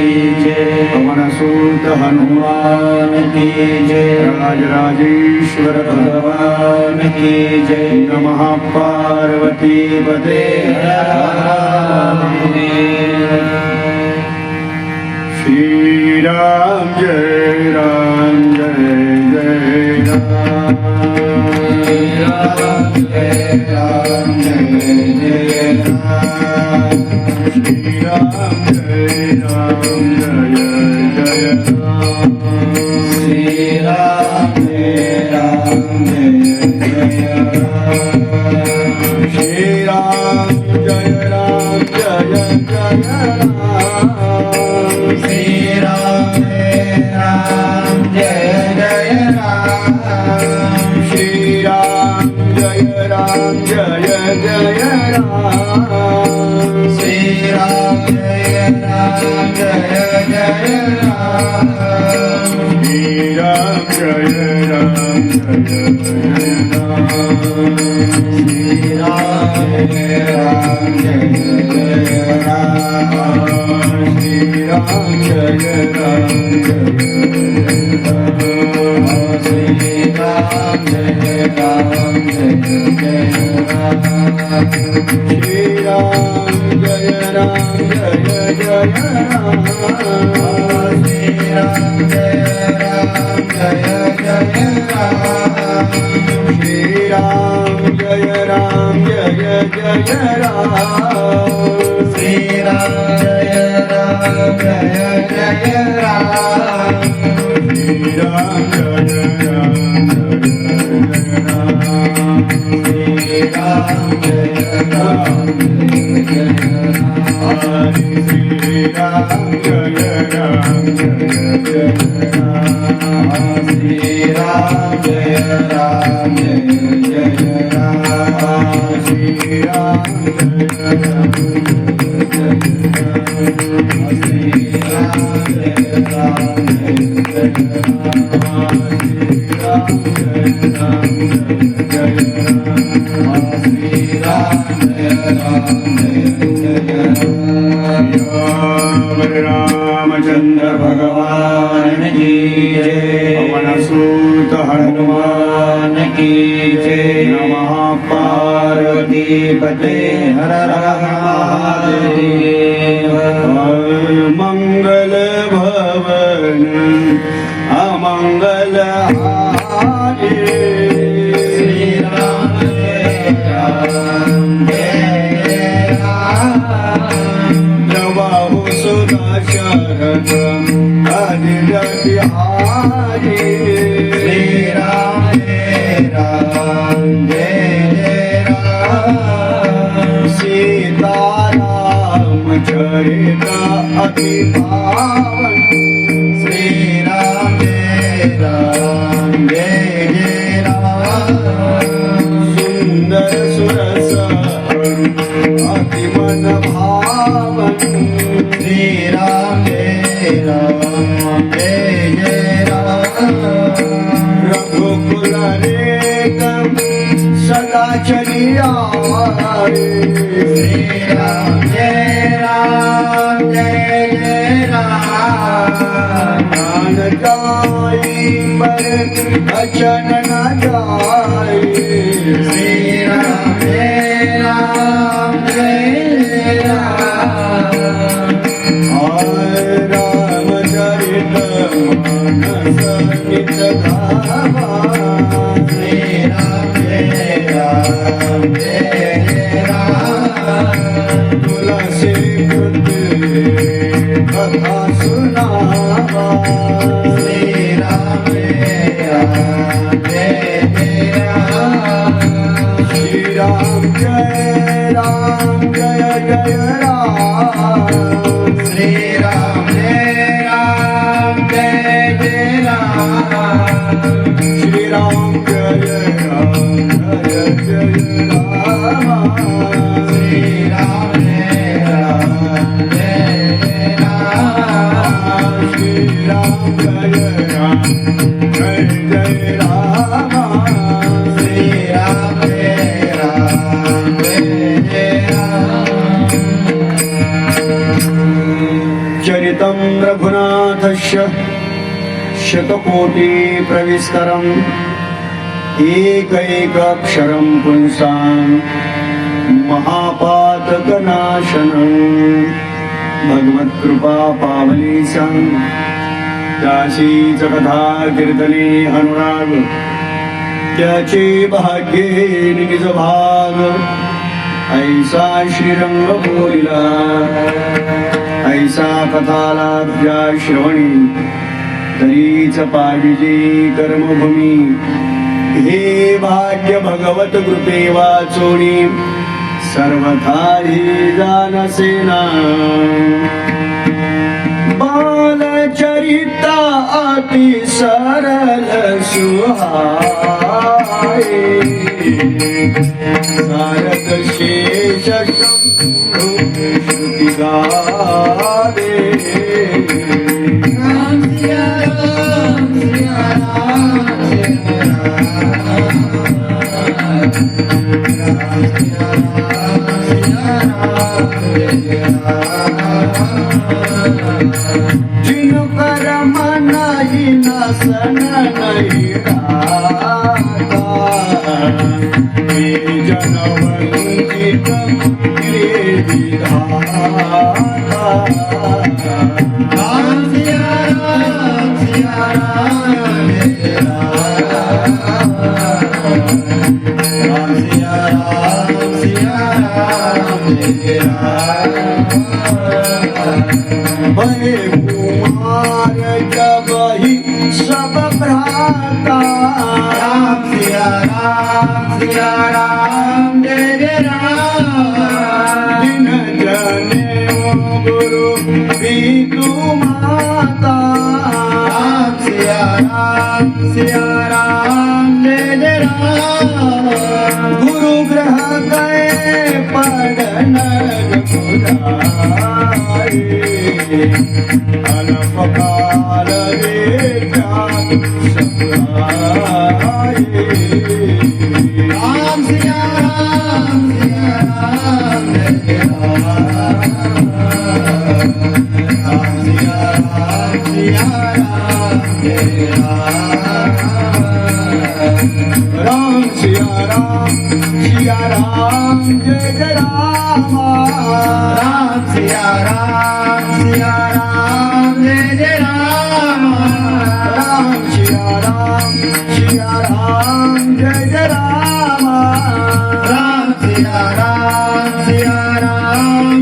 की जय, पवन सुत हनुमान की जय, राजराजेश्वर भगवान की जय। नमः पार्वती पते श्री राम जय राम जय जय राम, राम जय राम जय जय राम, श्री राम जय राम जय जय राम, श्री राम जय राम जय जय राम, श्री राम जय राम जय जय राम, श्री राम जय राम जय जय राम, श्री राम जय राम जय जय राम, श्री राम जय राम जय जय राम, श्री राम जय राम जय जय राम, श्री राम जय राम जय जय राम, श्री राम जय राम जय राम, श्री राम जय राम जय जय राम, श्री राम जय राम जय जय राम, श्री राम जय राम जय जय राम, श्री राम जय राम जय जय राम, श्री राम जय राम जय जय राम, श्री राम जय राम जय जय राम, श्री राम जय राम जय जय राम, श्री राम जय राम जय जय राम, श्री राम जय राम जय जय राम, श्री राम जय राम जय जय राम, श्री राम जय राम जय जय राम, श्री राम जय राम जय जय राम, श्री राम जय राम जय जय राम। रामचंद्र भगवान की जय, पवन सुत हनुमान की जय। नमः पार्वती पते हर हर महादेव। मंगल भवन अमंगल हारी, श्री राम जय राम जय राम, नवाहु सुना शरण अनिल बिहारी, श्री राम जय राम जय राम, सीता राम चरित अति पावन, श्री राम जय राम जय राम, सुंदर सुरस अति मन भावन, श्री राम जय राम जय राम, रघुकुल रेखम सदा चलिया, श्री राम जय जय राम, ज्ञान जाई पर अचन न जाई, श्री राम जय राम, रामचरित मानस नित धामा, श्री राम जय राम, तुलसी कथा सुनावा, श्री राम जय राम, श्री राम जय राम जय जय राम, श्री राम जय राम, श्री राम जय राम जय जय राम, श्री राम जय राम जय राम, श्री राम जय राम जय जय राम, श्री राम जय राम जय जय राम। दूरं रघुनाथस्य शतकोटि प्रविस्तरम् एकैकाक्षरं पुंसां महापातकनाशनं भगवत्कृपा पावनी सांग त्याचीच कथा कीर्तने अनुराग त्याचे भाग्ये निज भाग ऐसा श्रीरंग बोलिला ऐसा कथाला तुझ्या श्रवणी तरीच पाविजे कर्मभूमी हे भाग्य भगवत कृपे वाचोनी सर्वथा हि जानसेना बालचरिता अति सरल सुहाए सारद शेष शंभु श्रुति गावे राम सिया राम सिया राम जिन कर मनाई नसन नहीं राता जनवंचित विधाता राम सिया राम सिया राम राम सिया राम भय कुमार जब ही सब भ्राता राम सिया राम जय जय राम दिन जने गुरु पितु माता राम सिया राम जय जय राम गुरु ग्रह गए पढ़न अनप काल रे ज्ञान सप्राए राम सिया राम जय जय राम सिया राम जय जय राम सिया राम जय जय राम राम सिया राम जय जय राम राम सिया राम जय जय राम राम सिया राम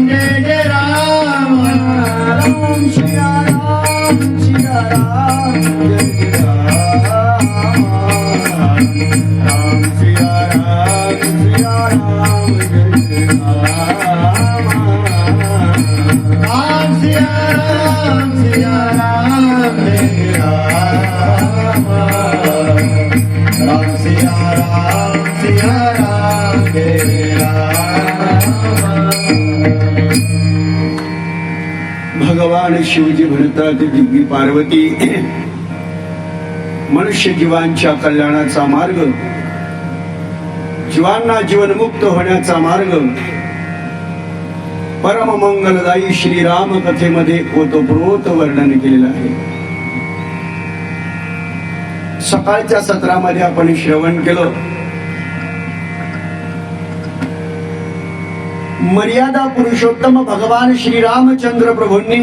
जय जय राम राम सिया राम जय जय राम राम सिया राम जय जय राम राम सिया राम जय राम राम सिया राम जय भगवान शिवजी म्हणतात दिव्य पार्वती मनुष्य जीवांच्या कल्याणाचा मार्ग जीवांना जीवनमुक्त होण्याचा मार्ग परम मंगलदायी श्रीराम कथेमध्ये ओतप्रोत वर्णन केलेलं आहे. सकाळच्या सत्रामध्ये आपण श्रवण केलं. मर्यादा पुरुषोत्तम भगवान श्रीरामचंद्र प्रभूंनी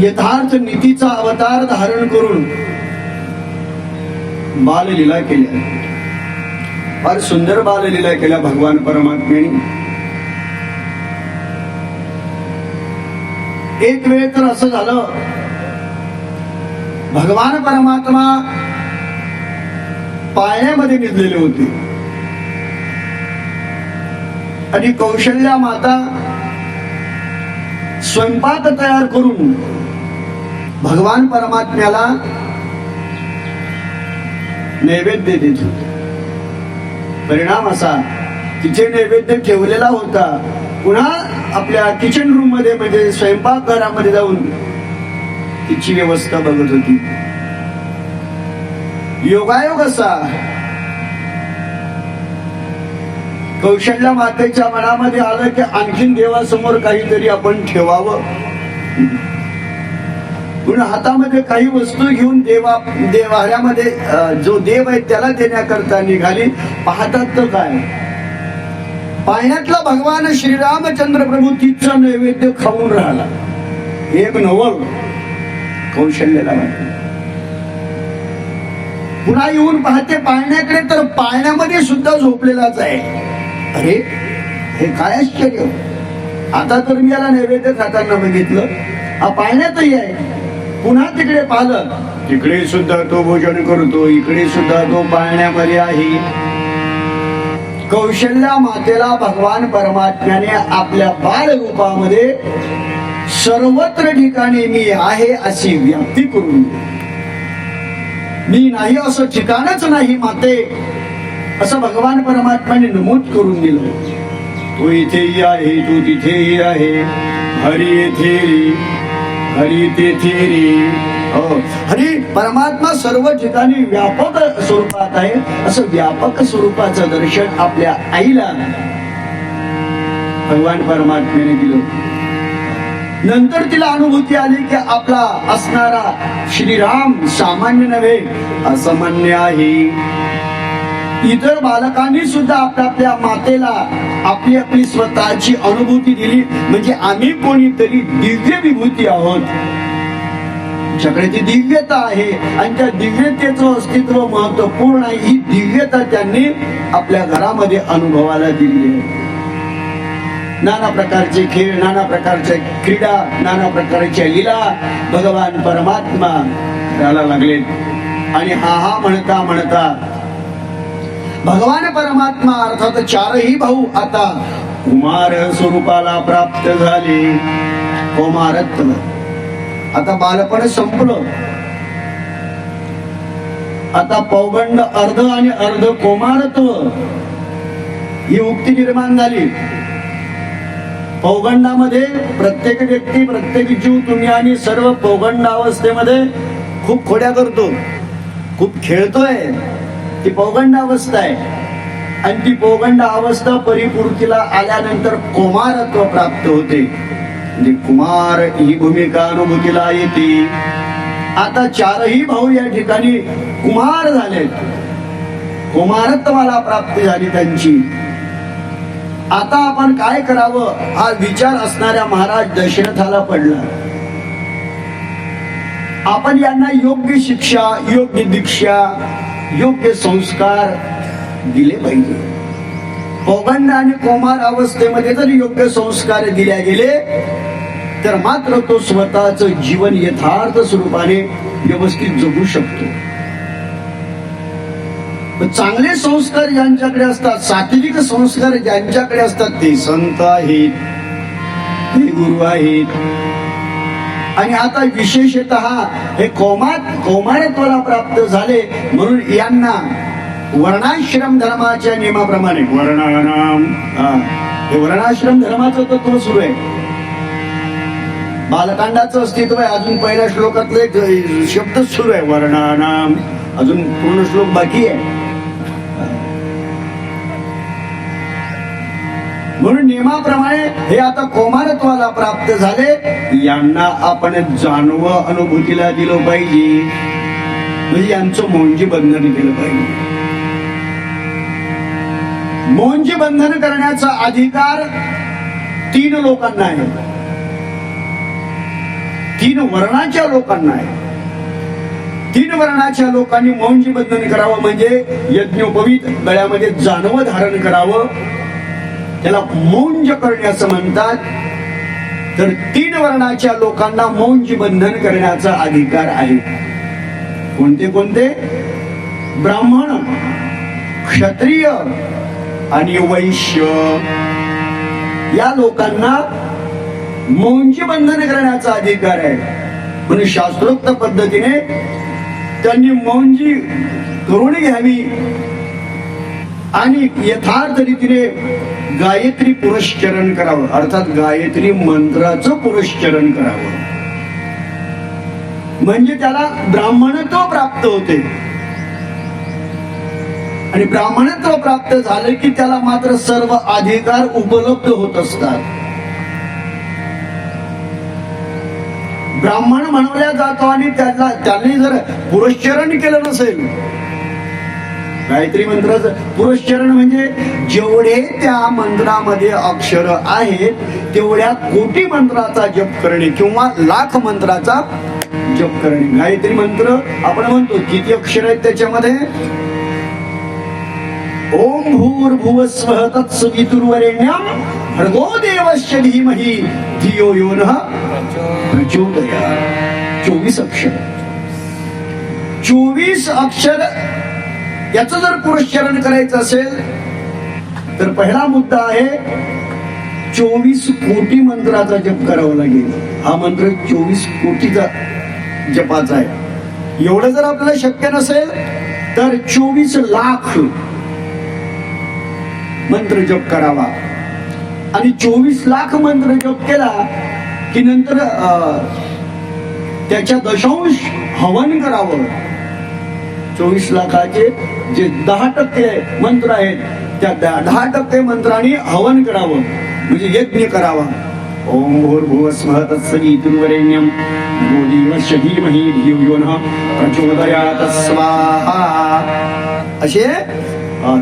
यथार्थ नीतीचा अवतार धारण करून बाललीला केल्या. फार सुंदर बाललीला केल्या भगवान परमात्म्याने. एक वेळ तर असं झालं, भगवान परमात्मा पाळण्यामध्ये निजलेले होते आणि कौशल्या माता स्वयंपाक तयार करून भगवान परमात्म्याला नैवेद्य देत होते. परिणाम असा, तिचे नैवेद्य ठेवलेला होता, पुन्हा आपल्या किचन रूम मध्ये म्हणजे स्वयंपाक घरामध्ये जाऊन तिची व्यवस्था बघत होती. योगायोग असा, कौशल्या मातेच्या मनामध्ये आलं की आणखीन देवासमोर काहीतरी आपण ठेवावं. पुन्हा हातामध्ये काही वस्तू घेऊन देवाऱ्यामध्ये जो देव आहे त्याला देण्याकरता निघाली. पाहतात तर काय, पाण्यातला भगवान श्रीरामचंद्र प्रभू तिचा नैवेद्य खाऊन राहिला. एक नवल कौशल्याला वाटलं. पुन्हा येऊन पाहते पाळण्याकडे, तर पाळण्यामध्ये सुद्धा झोपलेलाच आहे. अरे हे काय आश्चर्य, आता तर मी याला नैवेद्य खाताना बघितलं, हा पाळण्यातही आहे. पुन्हा तिकडे पाहिलं, तिकडे सुद्धा तो भोजन करतो, इकडे सुद्धा तो पाळण्यामध्ये आहे. कौशल्या मातेला भगवान परमात्म्याने आपल्या बाळ रूपामध्ये सर्वत्र ठिकाणी मी आहे अशी व्याप्ती करून दिली. मी नाही असं ठिकाणच नाही माते, असं भगवान परमात्म्याने नमूद करून दिलं. तो इथेही आहे, तो तिथेही आहे, हरी येथे रे, हरी तेथे रे. हरी परमात्मा सर्व ठिकाणी व्यापक स्वरूपात आहे. असं व्यापक स्वरूपाचं दर्शन आपल्या आईला भगवान परमात्म्याने दिलं. नंतर तिला अनुभूती आली की आपला असणारा श्रीराम सामान्य नव्हे, असामान्य आहे. इतर बालकांनी सुद्धा आपल्या मातेला आपली आपली स्वतःची अनुभूती दिली. म्हणजे आम्ही कोणीतरी दिव्य विभूती आहोत, आमच्याकडे ती दिव्यता आहे आणि त्या दिव्यतेचं अस्तित्व महत्वपूर्ण आहे. ही दिव्यता त्यांनी आपल्या घरामध्ये अनुभवाला दिली आहे. नाना प्रकारचे खेळ, नाना प्रकारच्या क्रीडा, नाना प्रकारच्या लीला भगवान परमात्मा करायला लागले. आणि हा म्हणता म्हणता भगवान परमात्मा अर्थात चारही भाऊ आता कुमार स्वरूपाला प्राप्त झाले. कुमारत्व, आता बालपण संपलं. आता पौगंड अर्ध आणि अर्ध कुमारत्व ही उक्ती निर्माण झाली. पौगंडामध्ये प्रत्येक व्यक्ती, प्रत्येक जीव, तुम्ही आणि सर्व पौगंड अवस्थेमध्ये खूप खोड्या करतो, खूप खेळतोय. ती पौगंड अवस्था आहे. आणि ती पौगंड अवस्था परिपूर्तीला आल्यानंतर कुमारत्व प्राप्त होते. म्हणजे कुमार ही भूमिका अनुभूतीला येते. आता चारही भाऊ या ठिकाणी कुमार झाले, कुमारत्वाला प्राप्ती झाली त्यांची. आता आपण काय करावं हा विचार असणाऱ्या महाराज दशरथाला पडला. आपण यांना योग्य शिक्षा, योग्य दीक्षा, योग्य संस्कार दिले पाहिजे. पौगंड आणि कुमार अवस्थेमध्ये जर योग्य संस्कार दिले गेले तर मात्र तो स्वतःच जीवन यथार्थ स्वरूपाने व्यवस्थित जगू शकतो. चांगले संस्कार ज्यांच्याकडे असतात, सात्विक संस्कार ज्यांच्याकडे असतात, ते संत आहेत, ते गुरु आहेत. आणि आता विशेषतः हे कौमारत्वाला प्राप्त झाले म्हणून यांना वर्णाश्रम धर्माच्या नियमाप्रमाणे वर्णानाम, हे वर्णाश्रम धर्माचं तत्व सुरू आहे. बालकांडाचं अस्तित्व आहे. अजून पहिल्या श्लोकातले शब्द सुरू आहे वर्णानाम, अजून पूर्ण श्लोक बाकी आहे. म्हणून नियमाप्रमाणे हे आता कौमारत्वाला प्राप्त झाले. यांना आपण जाणवं अनुभूतीला दिलं पाहिजे. म्हणजे यांचं मौंजी बंधन केलं पाहिजे. मौंजी बंधन करण्याचा अधिकार 3 लोकांना आहे, 3 वर्णाच्या लोकांना आहे. 3 वर्णाच्या लोकांनी मौंजी बंधन करावं म्हणजे यज्ञोपवीत गळ्यामध्ये जानवं धारण करावं. त्याला मौंज करणे असं म्हणतात. तर 3 वर्णाच्या लोकांना मौंजी बंधन करण्याचा अधिकार आहे. कोणते कोणते? ब्राह्मण, क्षत्रिय आणि वैश्य या लोकांना मौंजी बंधन करण्याचा अधिकार आहे. म्हणून शास्त्रोक्त पद्धतीने त्यांनी मौंजी करून घ्यावी आणि यथार्थ रीतीने गायत्री पुरस्चरण करावं, अर्थात गायत्री मंत्राचं पुरस्चरण करावं. म्हणजे त्याला ब्राह्मणत्व प्राप्त होते. आणि ब्राह्मणत्व प्राप्त झाले की त्याला मात्र सर्व अधिकार उपलब्ध होत असतात. ब्राह्मण म्हणवल्या जातो आणि त्यांनी जर पुरस्चरण केलं नसेल, गायत्री मंत्राचं पुरस्चरण म्हणजे जेवढे त्या मंत्रामध्ये अक्षर आहेत तेवढ्या कोटी मंत्राचा जप करणे किंवा लाख मंत्राचा जप करणे. गायत्री मंत्र आपण म्हणतो किती अक्षर आहेत त्याच्यामध्ये? ओम भूर्भुवः स्वः तत्सवितुर्वरेण्यं भर्गो देवस्य धीमहि धियो यो नः प्रचोदयात्. 24 अक्षर. 24 अक्षर याचं जर पुरस्चरण करायचं असेल तर पहिला मुद्दा आहे 24 कोटी मंत्राचा जप करावा लागेल. हा मंत्र 24 कोटीचा जपाचा आहे. एवढं जर आपल्याला शक्य नसेल तर 24 लाख मंत्र जप करावा. आणि 24 लाख मंत्र जप केला की नंतर त्याच्या दशांश हवन करावं. 24 लाखाचे जे 10% मंत्र आहेत त्या 10% मंत्रांनी हवन करावं म्हणजे यज्ञ करावा. ओम भूर्भुवः स्वः तत्सवितुर्वरेण्यं भर्गो देवस्य धीमहि धियो यो नः प्रचोदयात् स्वाहा. असे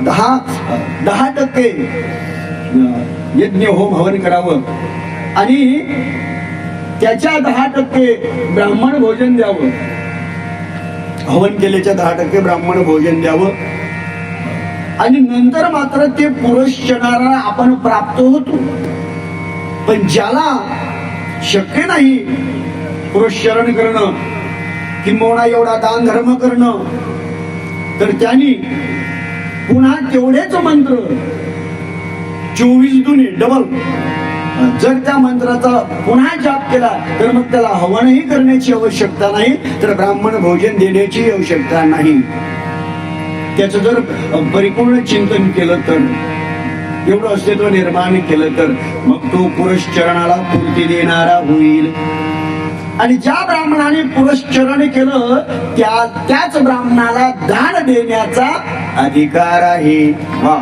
10% यज्ञ होम हवन करावं आणि त्याच्या 10% ब्राह्मण भोजन द्यावं. हवन केल्याच्या 10% ब्राह्मण भोजन द्यावं आणि नंतर मात्र ते पुरस्चरणाला आपण प्राप्त होतो. पण ज्याला शक्य नाही पुरस्चरण करणं किंबहुना एवढा दान धर्म करणं तर त्यांनी पुन्हा तेवढेच मंत्र 24 दुने डबल जर त्या मंत्राचा पुन्हा जाप केला तर मग त्याला हवनही करण्याची आवश्यकता नाही, तर ब्राह्मण भोजन देण्याची आवश्यकता नाही. त्याचं जर परिपूर्ण चिंतन केलं तर, एवढं अस्तित्व निर्माण केलं तर मग तो पुरस्चरणाला पूर्ती देणारा होईल. आणि ज्या ब्राह्मणाने पुरस्चरण केलं त्याच ब्राह्मणाला दान देण्याचा अधिकार आहे. वा,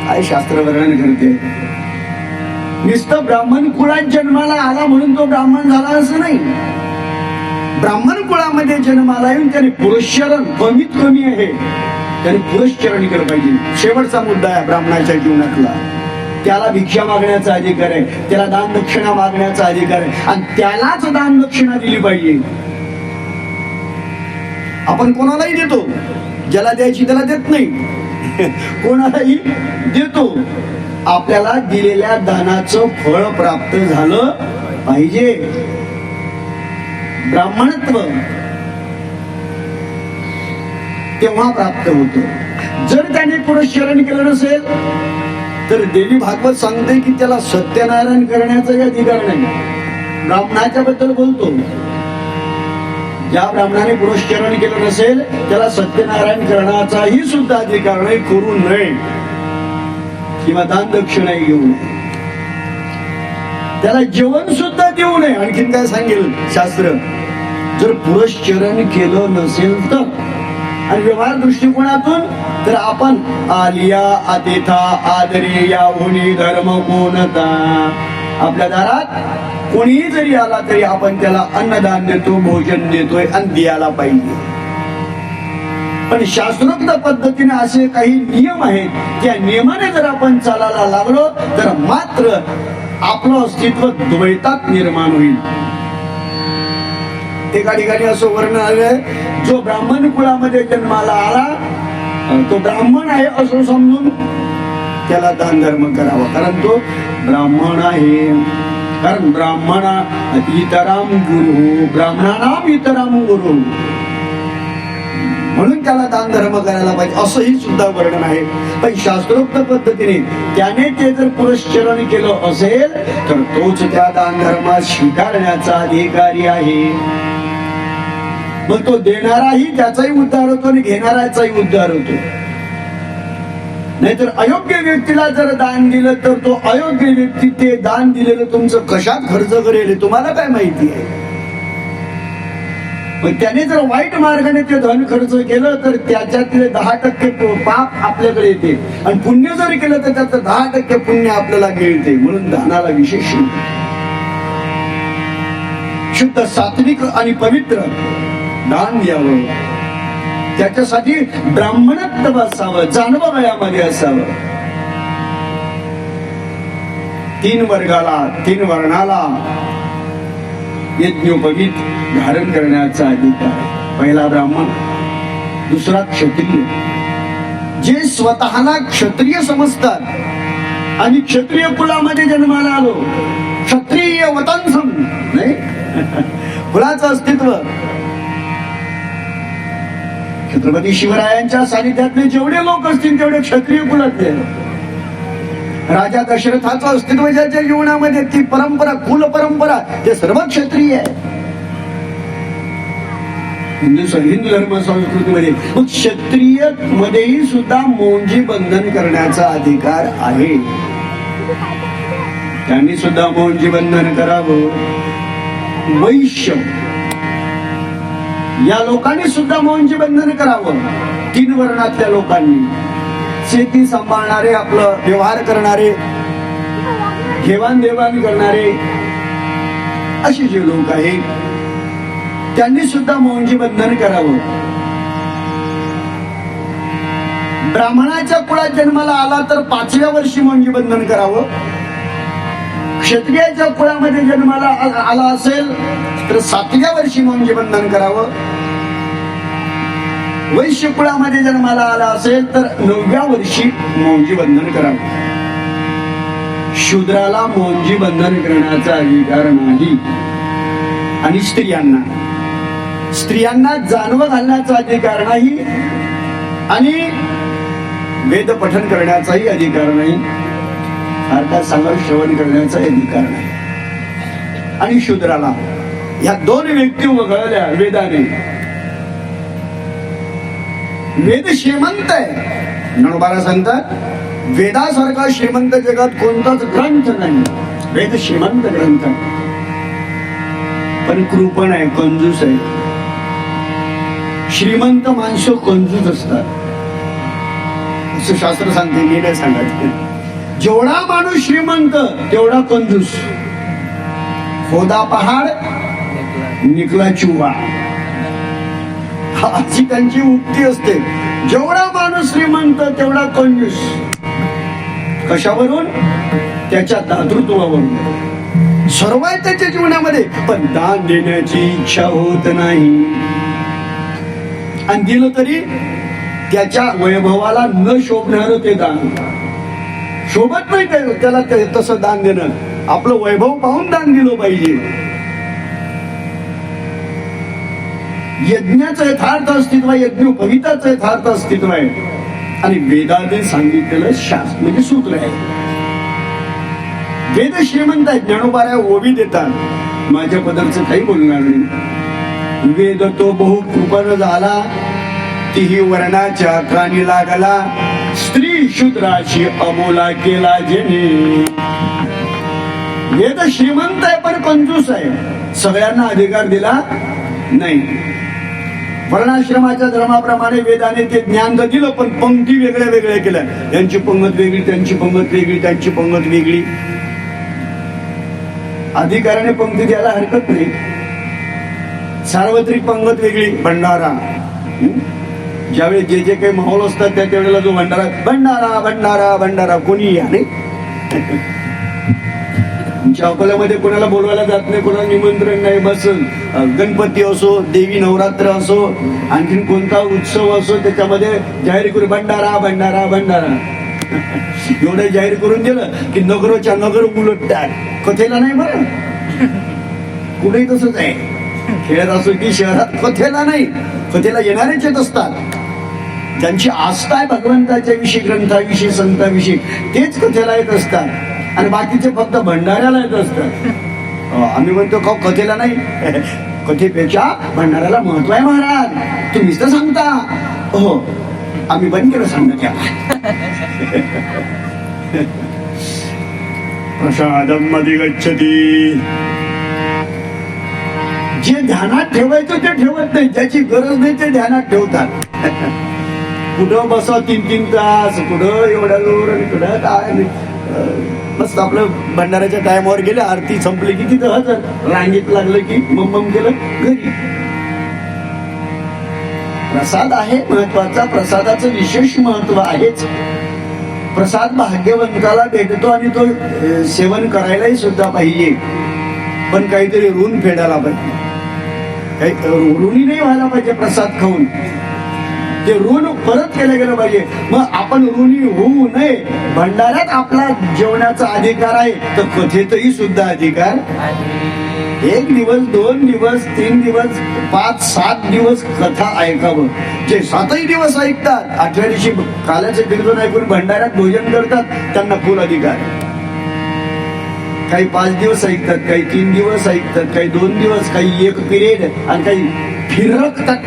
काय शास्त्र वर्णन करते. नुसतं ब्राह्मण कुळात जन्माला आला म्हणून तो ब्राह्मण झाला असं नाही. ब्राह्मण कुळामध्ये जन्माला येऊन त्याने पुरस्चरण कमीत कमी आहे, त्याने पुरस्चरण केलं पाहिजे. शेवटचा मुद्दा आहे ब्राह्मणाच्या जीवनातला. त्याला भिक्षा मागण्याचा अधिकार आहे, त्याला दान दक्षिणा मागण्याचा अधिकार आहे आणि त्यालाच दान दक्षिणा दिली पाहिजे. आपण कोणालाही देतो, ज्याला द्यायची त्याला देत नाही, कोणालाही देतो. आपल्याला दिलेल्या दानाचं फळ प्राप्त झालं पाहिजे. ब्राह्मणत्व तेव्हा प्राप्त होतं. जर त्याने पुरस्चरण केलं नसेल तर देवी भागवत सांगते की त्याला सत्यनारायण करण्याचाही अधिकार नाही. ब्राह्मणाच्या बद्दल बोलतो, ज्या ब्राह्मणाने पुरस्चरण केलं नसेल त्याला सत्यनारायण करण्याचाही सुद्धा अधिकार नाही, करू नये किंवा दान दक्षिणा घेऊ नये, त्याला जेवण सुद्धा देऊ नये. आणखीन काय सांगेल शास्त्र, जर पुरस्चरण केलं नसेल तर. आणि व्यवहार दृष्टिकोनातून तर आपण आलिया अतिथा आदरे या होणी धर्म कोणता. आपल्या दारात कोणीही जरी आला तरी आपण त्याला अन्नदान देतो, भोजन देतोय आणि द्यायला पाहिजे. पण शास्त्रोक्त पद्धतीने असे काही नियम आहेत, त्या नियमाने जर आपण चालायला लागलो तर मात्र आपलं अस्तित्व द्वैतात निर्माण होईल. एका ठिकाणी असं वर्णन आलंय, जो ब्राह्मण कुळामध्ये जन्माला आला तो ब्राह्मण आहे असं समजून त्याला दान धर्म करावा, कारण तो ब्राह्मण आहे. कारण ब्राह्मणा इतराम गुरु, ब्राह्मणानाम इतराम गुरु, म्हणून त्याला दान धर्म करायला पाहिजे असंही सुद्धा वर्णन आहे. पण शास्त्रोक्त पद्धतीने त्याने ते जर पुरस्चरण केलं असेल तर तोच त्या दान धर्मात स्वीकारण्याचा अधिकारी आहे. मग तो देणाराही त्याचाही उद्धार होतो आणि घेणाराचाही उद्धार होतो. नाहीतर अयोग्य व्यक्तीला जर दान दिलं तर तो अयोग्य व्यक्ती ते दान दिलेलं तुमचं कशात खर्च करेल तुम्हाला काय माहिती आहे. पण त्याने जर वाईट मार्गाने ते धन खर्च केलं तर त्याच्यातले 10% पाप आपल्याकडे येते आणि पुण्य जर केलं तर त्याचं 10% पुण्य आपल्याला मिळते. म्हणून दानाला विशेष शुद्ध सात्विक आणि पवित्र दान द्यावं. त्याच्यासाठी ब्राह्मणत्व असावं, जानवयामध्ये असावं. 3 वर्गाला 3 वर्णाला यज्ञोपवीत धारण करण्याचा अधिकार. पहिला ब्राह्मण, दुसरा क्षत्रिय. जे स्वतःला क्षत्रिय समजतात आणि क्षत्रिय कुलामध्ये जन्माला आलो, क्षत्रिय वतनसम नाही कुलाचं अस्तित्व. छत्रपती शिवरायांच्या सानिध्यातले जेवढे लोक असतील तेवढे क्षत्रिय कुलातले. राजा दशरथाचं अस्तित्व ज्याच्या जीवनामध्ये, ती परंपरा, कुल परंपरा, ते सर्व क्षत्रिय आहे. हिंदू धर्म संस्कृतीमध्ये मग क्षत्रिय मध्येही सुद्धा मोंजी बंधन करण्याचा अधिकार आहे. त्यांनी सुद्धा मोंजी बंधन करावं. वैश्य या लोकांनी सुद्धा मोंजी बंधन करावं. 3 वर्णातल्या लोकांनी, शेती सांभाळणारे, आपलं व्यवहार करणारे, घेवाणदेवाण करणारे, असे जे लोक आहेत त्यांनी सुद्धा मोंजी बंधन करावं. ब्राह्मणाच्या कुळात जन्माला आला तर 5व्या वर्षी मोंजी बंधन करावं. क्षत्रियाच्या कुळामध्ये जन्माला आला असेल तर 7व्या वर्षी मोंजी बंधन करावं. वैश्य कुळामध्ये जन्माला आला असेल तर 9व्या वर्षी मोंजी बंधन करावं. शूद्राला मोंजी बंधन करण्याचा अधिकार नाही. आणि स्त्रियांना जानवं घालण्याचा अधिकार नाही आणि वेद पठन करण्याचाही अधिकार नाही. अर्थात सांगा श्रवण करण्याचा अधिकार नाही. आणि शूद्राला या 2 व्यक्ती वगळल्या वेदाने. वेद श्रीमंत आहे. नडोबाला सांगतात वेदासारखा श्रीमंत जगात कोणताच ग्रंथ नाही. वेद श्रीमंत ग्रंथ पण कृपण आहे, कंजूस आहे. श्रीमंत माणसं कंजूस असतात असं शास्त्र सांगते, मी नाही सांगत. जेवढा माणूस श्रीमंत तेवढा कंजूस. खोदा पहाड निकला चुवा, अशी त्यांची उक्ती असते. जेवढा माणूस श्रीमंत तेवढा कंजूस. कशावरून? त्याच्या दातृत्वावरून. सर्व आहे त्याच्या जीवनामध्ये, पण दान देण्याची इच्छा होत नाही. आणि दिलं तरी त्याच्या वैभवाला न शोभणार ते दान. शोभत नाही त्याला तसं दान देणं. आपलं वैभव पाहून दान दिलं पाहिजे. यज्ञाचं यथार्थ अस्तित्व आहे, यज्ञोपवीताचं यथार्थ अस्तित्व आहे. आणि वेदाने सांगितलेलं शास्त्र म्हणजे सूत्र आहे. वेद श्रीमंत आहेत. ज्ञानोबाऱ्या ओवी देतात. माझ्या पदरचं काही बोलणार नाही. वेद तो बहु कृपण झाला, तीही वर्णाच्या कानी लागला, स्त्री शूद्राशी अबोला केला जेणे. वेद श्रीमंत आहे पण कंजूस आहे. सगळ्यांना अधिकार दिला नाही. वर्णाश्रमाच्या धर्माप्रमाणे वेदाने ते ज्ञान तर दिलं, पण पंक्ती वेगळ्या वेगळ्या केल्या. यांची पंगत वेगळी, त्यांची पंगत वेगळी, त्यांची पंगत वेगळी. अधिकाराने पंक्ती द्यायला हरकत नाही. सार्वत्रिक पंगत वेगळी, भंडारा. ज्यावेळी जे जे काही माहोल असतात त्या त्यावेळेला जो भंडारा, भंडारा भंडारा भंडारा, कोणी या नाही. आमच्या अकोल्यामध्ये कोणाला बोलवायला जात नाही, कोणाला निमंत्रण नाही. बस गणपती असो, देवी नवरात्र असो, आणखीन कोणता उत्सव असो, त्याच्यामध्ये जाहीर करून भंडारा भंडारा भंडारा. एवढं जाहीर करून दिलं की नगरोच्या नगर उलटतात. कथेला नाही बरं, कुठेही तसंच आहे. खेळत असो की शहरात कथेला नाही. कथेला येणारेच येत असतात. ज्यांची आस्था आहे भगवंताच्या विषयी, ग्रंथाविषयी, संताविषयी, तेच कथेला येत असतात. आणि बाकीचे फक्त भंडाऱ्याला येत असतात. आम्ही म्हणतो का कथेला नाही. कथेपेक्षा भंडाऱ्याला महत्व आहे महाराज. तुम्हीच तर सांगता. हो, आम्ही बंद केलं सांगणं त्याला. प्रसादम अधिगच्छति जे ध्यानात ठेवायचं ते ठेवत नाही, ज्याची गरज नाही ते ध्यानात ठेवतात. कुठं बसा 3-3 तास, कुठं एवढ्या लोर आणि कुठं काय मस्त आपलं भंडाऱ्याच्या टायमावर गेले, आरती संपली की तिथं हजर, रांगेत लागलं की मम केलं घरी. प्रसाद आहे महत्वाचा, प्रसादाचं विशेष महत्व आहेच. प्रसाद भाग्यवंताला भेटतो आणि तो सेवन करायलाही सुद्धा पाहिजे, पण काहीतरी ऋण फेडायला पाहिजे, काही ऋणी नाही व्हायला पाहिजे. प्रसाद खाऊन ते ऋण परत केलं गेलं पाहिजे. मग आपण ऋणी होऊ नये. भंडाऱ्यात आपला जेवणाचा अधिकार आहे, तर कथेतही सुद्धा अधिकार. 1 दिवस 2 दिवस 3 दिवस 5-7 दिवस कथा ऐकावं. जे 7ही दिवस ऐकतात, 8व्या दिवशी काल्याचं कीर्तन ऐकून भंडाऱ्यात भोजन करतात, त्यांना फुल अधिकार. काही 5 दिवस ऐकतात, काही 3 दिवस ऐकतात, काही 2 दिवस, काही 1 पिरियड, आणि काही फिरकतात.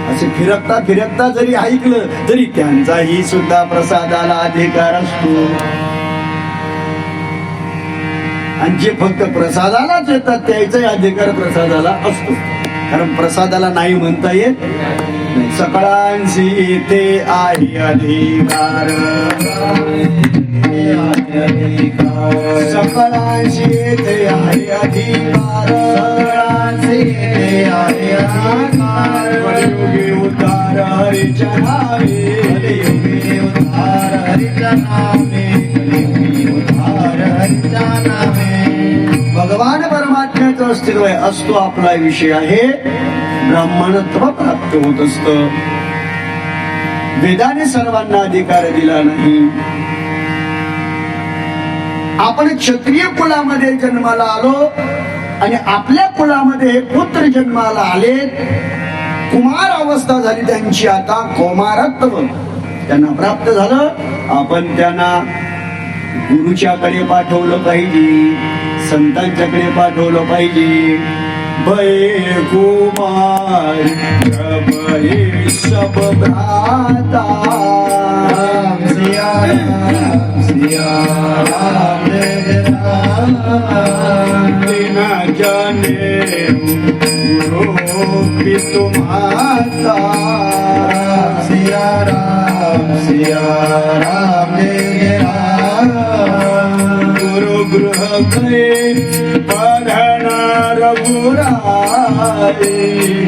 असे फिरकता फिरकता जरी ऐकलं तरी त्यांचाही सुद्धा प्रसादाला अधिकार असतो. आणि जे फक्त प्रसादालाच येतात त्याचाही अधिकार प्रसादाला असतो, कारण प्रसादाला नाही म्हणता येत नाही. सकळांशी येथे आहे अधिकार, सकळांशी येथे आहे अधिकार, सकळांशी येथे आहे अधिकार. कलियुगी उद्धार हरीच्या नावे, कलियुगी उद्धार हरीच्या नावे, कलियुगी उद्धार हरीच्या नावे. भगवान परमात्म्याचं अस्तित्व आहे, असतो आपला विषय आहे. ब्राह्मणत्व प्राप्त होत असत. वेदाने सर्वांना अधिकार दिला नाही. आपण क्षत्रिय कुलामध्ये जन्माला आलो आणि आपल्या कुलामध्ये हे पुत्र जन्माला आले. कुमार अवस्था झाली त्यांची, आता कौमारत्व त्यांना प्राप्त झालं. आपण त्यांना गुरुच्याकडे पाठवलं पाहिजे, संतांच्याकडे पाठवलं पाहिजे. भये कुमार भये सब भ्राता, सिया राम सिया राम जय राम. बिना जाने गुरु की तुम्हारा, सिया राम जय राम. गुरु गृह गए पढ़ना रघुराई,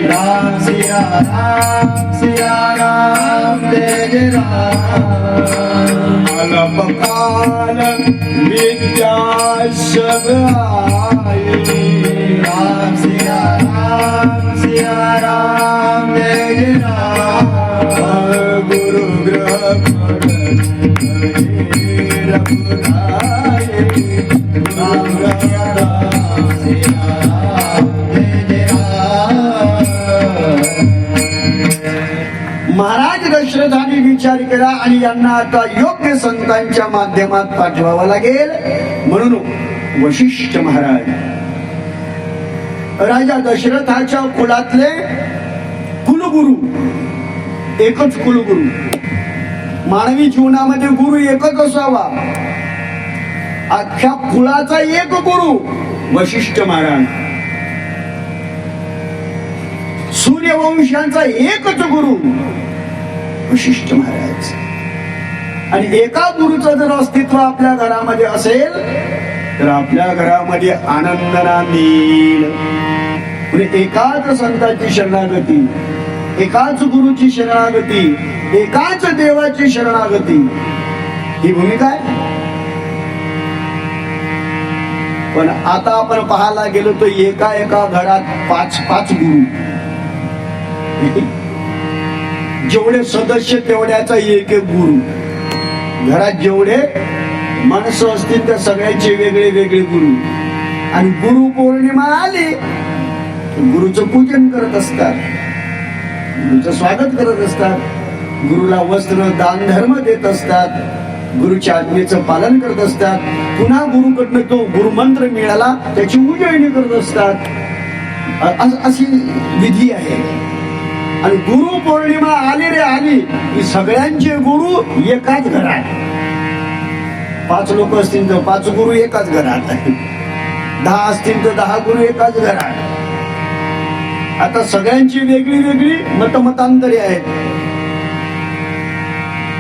राम सिया राम जय राम. अलपकाल विद्या सब आई, राम सिया राम जय राम. गुरु गृह रघुराई, राम सिया महाराज दशरथाने विचार केला आणि यांना आता योग्य संतांच्या माध्यमात पाठवावं लागेल. म्हणून वशिष्ठ महाराज राजा दशरथाच्या कुलातले कुलगुरु, एकच कुलगुरु. मानवी जीवनामध्ये गुरु एकच असावा. अख्ख्या कुलाचा एक गुरु वशिष्ठ महाराज. सूर्यवंशांचा एकच गुरु वशिष्ठ महाराज. आणि एका गुरुचं जर अस्तित्व आपल्या घरामध्ये असेल तर आपल्या घरामध्ये आनंद नांदेल. म्हणजे एकाच संतांची शरणागती, एकाच गुरुची शरणागती, एकाच देवाची शरणागती, ही भूमिका आहे. पण आता आपण पाहायला गेलो तर एका एका घरात 5-5 गुरु. जेवढे सदस्य तेवढ्याचा एक गुरु. घरात जेवढे माणसं असतील त्या सगळ्यांचे वेगळे वेगळे गुरु. आणि गुरु पौर्णिमा आली गुरुचं पूजन करत असतात, गुरुचं स्वागत करत असतात, गुरुला वस्त्र दान धर्म देत असतात, गुरुच्या आज्ञेचं पालन करत असतात. पुन्हा गुरुकडनं तो गुरुमंत्र मिळाला त्याची उजळणी करत असतात. अशी विधी आहे. आणि गुरु पौर्णिमा आली रे आली की सगळ्यांचे गुरु एकाच घरात. 5 लोक असतील तर 5 गुरु एकाच घरात. 10 असतील तर 10 गुरु एकाच घरात. आता सगळ्यांची वेगळी वेगळी मतमतांतरे आहेत.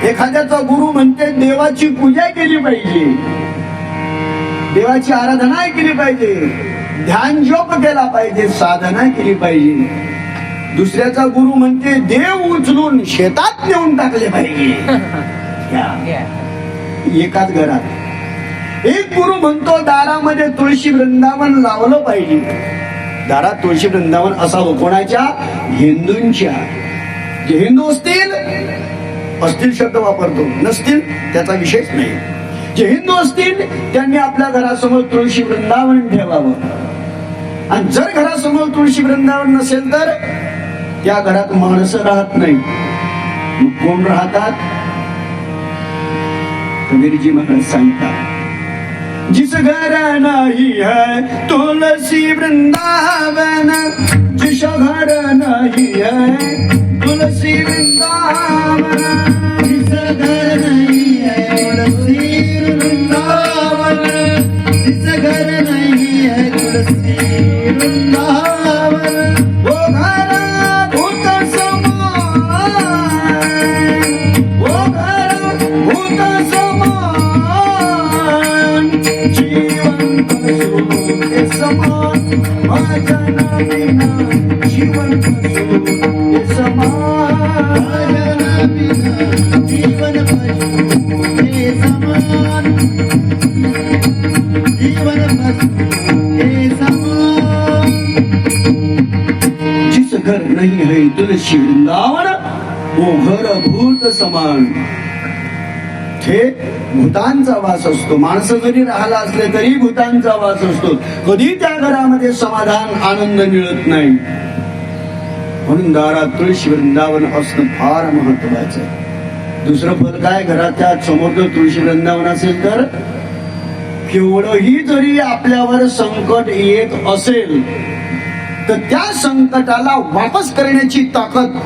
एखाद्याचा गुरु म्हणते देवाची पूजा केली पाहिजे, देवाची आराधना केली पाहिजे, ध्यान जप केला पाहिजे, साधना केली पाहिजे. दुसऱ्याचा गुरु म्हणते देव उचलून शेतात नेऊन टाकले पाहिजे. एकाच घरात. एक गुरु म्हणतो दारामध्ये तुळशी वृंदावन लावलं पाहिजे. दारात तुळशी वृंदावन असावं. कोणाच्या? हिंदूंच्या. जे हिंदू असतील शब्द वापरतो, नसतील त्याचा विषयच नाही. जे हिंदू असतील त्यांनी आपल्या घरासमोर तुळशी वृंदावन ठेवावं. आणि जर घरासमोर तुळशी वृंदावन नसेल तर त्या घरात माणसं राहत नाही. मग कोण राहतात? कबीरजी महाराज सांगतात, जिस घर नाही है तुलसी वृंदावन, जिस घर नाही है तुलसी वृंदावन, जिस घर नहीं है तुलसी वृंदावन, जिस घर नहीं है तुलसी वृंदावन, वो घर भूत समान, वो घर भूत समान, जीवन पशु के समान, भजन बिना जीवन पशु के समान, भजन बिना जीवन पशु के समान, जीवन पशु के समान. जिस घर नहीं है तुलसी वृंदावन, वो घर भूत समान. हे भूतांचा वास असतो. माणसं जरी राहिला असले तरी भूतांचा वास असतो. कधी त्या घरामध्ये समाधान आनंद मिळत नाही. म्हणून दारात तुळशी वृंदावन असणं फार महत्वाचं आहे. दुसरं फल काय? घराच्या समोर जर तुळशी वृंदावन असेल तर केवढंही जरी आपल्यावर संकट येत असेल तर त्या संकटाला वापस करण्याची ताकद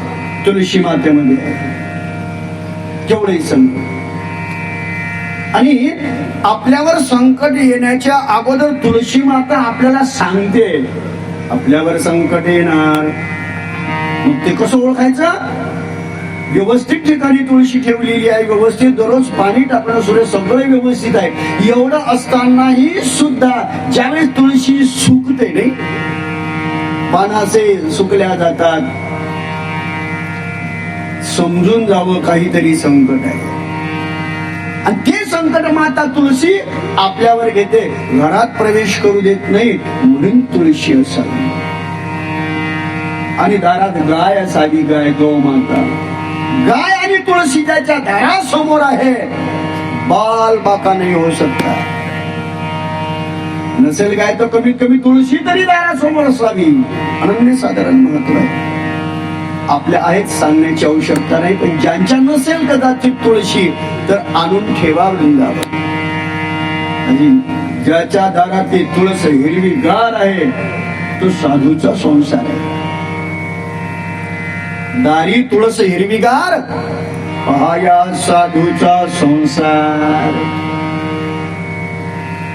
तुळशी मातेमध्ये आहे. केवढंही संकट. आणि आपल्यावर संकट येण्याच्या अगोदर तुळशी माता आपल्याला सांगते आपल्यावर संकट येणार. मग ते कसं ओळखायचं? व्यवस्थित ठिकाणी तुळशी ठेवलेली आहे, व्यवस्थित दररोज पाणी टाकणं सुरू, सगळं व्यवस्थित आहे. एवढं असतानाही सुद्धा ज्यावेळेस तुळशी सुकते नाही, पानाचे सुकल्या जातात, समजून जावं काहीतरी संकट आहे. आणि ते संकट माता तुळशी आपल्यावर घेते. घरात प्रवेश करू देत नाही म्हणून तुळशी असावी. आणि दारात गाय असावी, गाय गौ माता. गाय आणि तुळशी ज्याच्या दारासमोर आहे, बाल बाका नाही होऊ शकता. नसेल गाय तर कमीत कमी तुळशी तरी दारासमोर असावी. अनन्य साधारण महत्व आहे. आपल्या आहेत सांगण्याची आवश्यकता नाही. पण ज्यांच्या नसेल कदाचित तुळशी तर आणून ठेवा वृंदावन. आणि ज्याच्या दारातली तुळस हिरवी गार आहे तो साधूचा संसार आहे. दारी तुळस हिरवीगार, पहाया साधूचा संसार.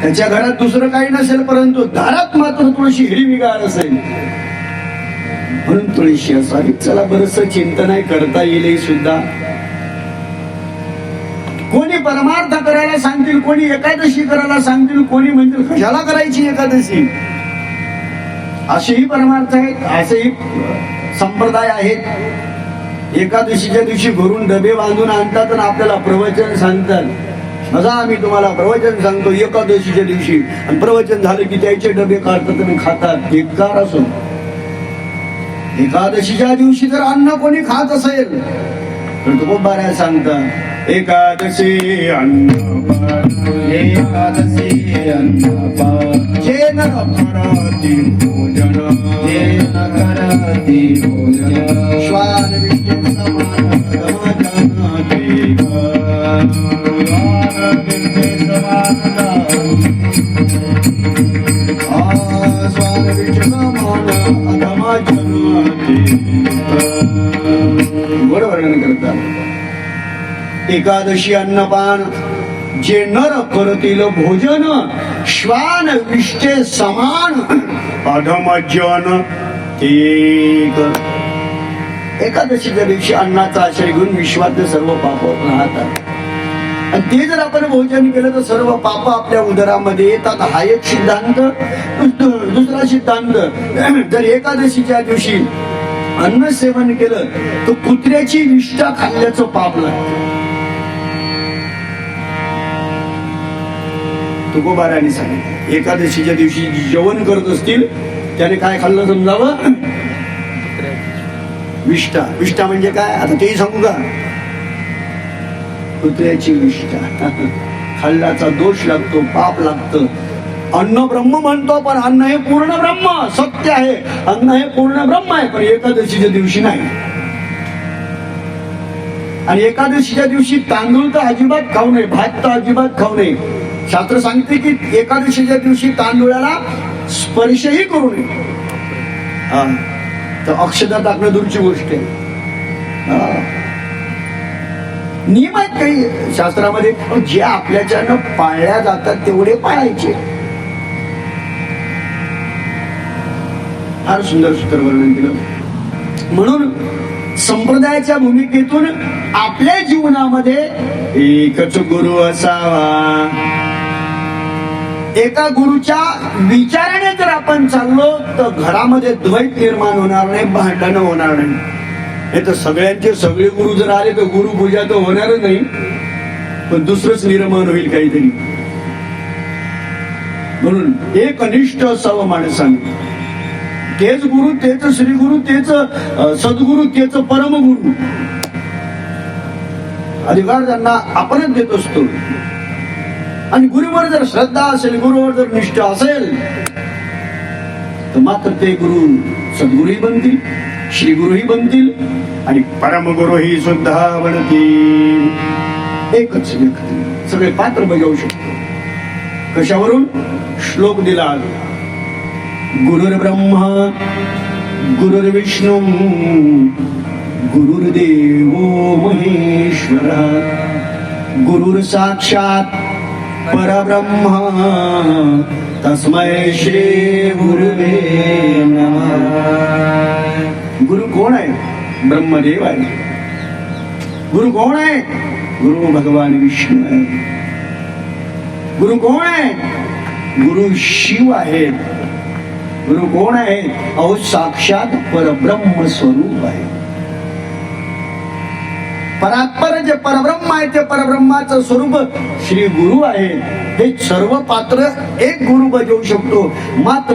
त्याच्या घरात दुसरं काही नसेल परंतु दारात मात्र तुळशी हिरवीगार असेल म्हणून तुळशी असावी. चला बरस चिंतन करता येईल सुद्धा. कोणी परमार्थ करायला सांगतील, कोणी एकादशी करायला सांगतील, कोणी म्हणतील कशाला करायची एकादशी. असेही परमार्थ आहेत, असेही संप्रदाय आहेत. एकादशीच्या दिवशी घरून डबे बांधून आणतात आणि आपल्याला प्रवचन सांगतात. माझा आम्ही तुम्हाला प्रवचन सांगतो एकादशीच्या दिवशी, आणि प्रवचन झालं की त्याचे डबे काढतात आणि खातात. धिक्कार असो. एकादशीच्या दिवशी जर अन्न कोणी खात असेल तर तो बाऱ्या सांगतात एकादशी अन्नपान, एकादशी अन्नपान, जे न करती भोजन, जे न करती भोजन, श्वान विष्णू समान जानाते गा, श्वान विष्णू समान श्वान विष्णू समान अधमा जानाते गा. वर्णन करतात. एकादशी अन्नपान, जे नर करतील भोजन, श्वान विष्टे समान अधमजन ठीक. एकादशीच्या दिवशी अन्नाचा आश्रय घेऊन विश्वातले सर्व पाप राहतात. आणि ते जर आपण भोजन केलं तर सर्व पाप आपल्या उदरामध्ये येतात. हा एक सिद्धांत. दुसरा सिद्धांत, जर एकादशीच्या दिवशी अन्न सेवन केलं तर कुत्र्याची विष्ठा खाल्ल्याचं पाप लागतं. तुकोबाराने सांगितलं एकादशीच्या दिवशी जेवण करत असतील त्याने काय खाल्लं समजावं? विष्ठा. विष्ठा म्हणजे काय आता तेही सांगू का? कुत्र्याची विष्ठा खाल्ल्याचा दोष लागतो, पाप लागतं. अन्न ब्रह्म म्हणतो पण अन्न हे पूर्ण ब्रह्म सत्य आहे. अन्न हे पूर्ण ब्रह्म आहे पण एकादशीच्या दिवशी नाही. आणि एकादशीच्या दिवशी तांदूळ तर अजिबात खाऊ नये, भात तर अजिबात खाऊ नये. शास्त्र सांगते की एकादशीच्या दिवशी तांदूळाला स्पर्शही करू नये. तर अक्षता टाकणं दूरची गोष्ट आहे. नियम आहेत काही शास्त्रामध्ये, जे आपल्याच्यानं पाळल्या जातात तेवढे पाळायचे. फार सुंदर सूत्र वर्णन केलं. म्हणून संप्रदायाच्या भूमिकेतून आपल्या जीवनामध्ये एकच गुरु असावा. एका गुरुच्या विचाराने जर आपण चाललो तर घरामध्ये द्वैत निर्माण होणार नाही, भांडणं होणार नाही. हे तर सगळ्यांचे सगळे गुरु जर आले तर गुरु पूजा तर होणारच नाही, पण दुसरंच निर्माण होईल काहीतरी. म्हणून एक अनिष्ट असावं माणसाने. तेच गुरु, तेच श्रीगुरु, तेच सद्गुरु, तेच परमगुरु. अधिकार त्यांना आपणच देत असतो. आणि गुरुवर जर श्रद्धा असेल, गुरुवर जर निष्ठा असेल तर मात्र ते गुरु सद्गुरूही बनतील, श्रीगुरूही बनतील आणि परमगुरूही सुद्धा बनतील. एकच व्यक्ती सगळे पात्र बजावू शकतो. कशावरून? श्लोक दिला, गुरुर्ब्रह्मा गुरुर्विष्णू गुरुर्देवो महेश्वरः गुरुर साक्षात परब्रह्म तस्मै श्री गुरुवे नमः. गुरु कोण आहे? ब्रह्मदेव आहे. गुरु कोण आहे? गुरु भगवान विष्णू आहे. गुरु कोण आहे? गुरु शिव आहे. गुरु कोण आहे? अहो साक्षात परब्रह्म स्वरूप आहे. परात्पर जे परब्रह्म आहे ते परब्रह्माचं स्वरूप श्री गुरु आहे. हे सर्व पात्र एक गुरु बजावू शकतो, मात्र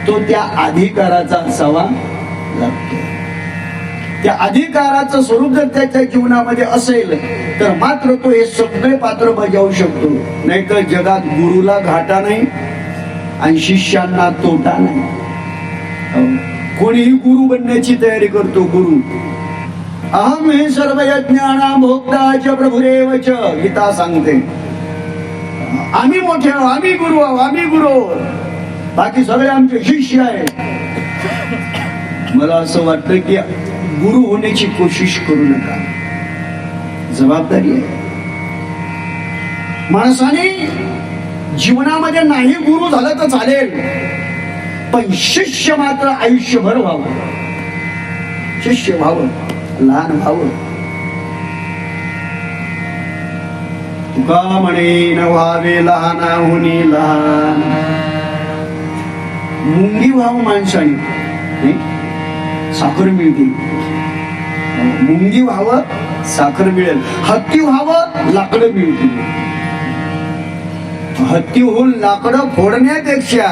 तो त्या अधिकाराचा असावा लागतो. त्या अधिकाराचं स्वरूप जर त्याच्या जीवनामध्ये असेल तर मात्र तो हे सगळे पात्र बजावू शकतो. नाहीतर जगात गुरुला घाटा नाही आणि शिष्यांना तोटा नाही. कोणीही गुरु बनण्याची तयारी करतो. गुरु अहम हे सर्व यज्ञानां भोक्ता च प्रभुरेव च, गीता सांगते. आम्ही मोठे आहो, आम्ही गुरु आहो, आम्ही गुरु, बाकी सगळे आमचे शिष्य आहे. मला असं वाटतं की गुरु होण्याची कोशिश करू नका. जबाबदारी आहे. माणसाने जीवनामध्ये नाही गुरु झालं तर चालेल, पण शिष्य मात्र आयुष्यभर व्हावं. शिष्य व्हावं, लहान व्हावं. तुका म्हणे न व्हावे लहानाहुनी लहान. मुंगी व्हावं माणसाने, साखर मिळते. मुंगी व्हावं, साखर मिळेल. हत्ती व्हावं, लाकडं मिळतील. हत्ती होऊन लाकडं फोडण्यापेक्षा,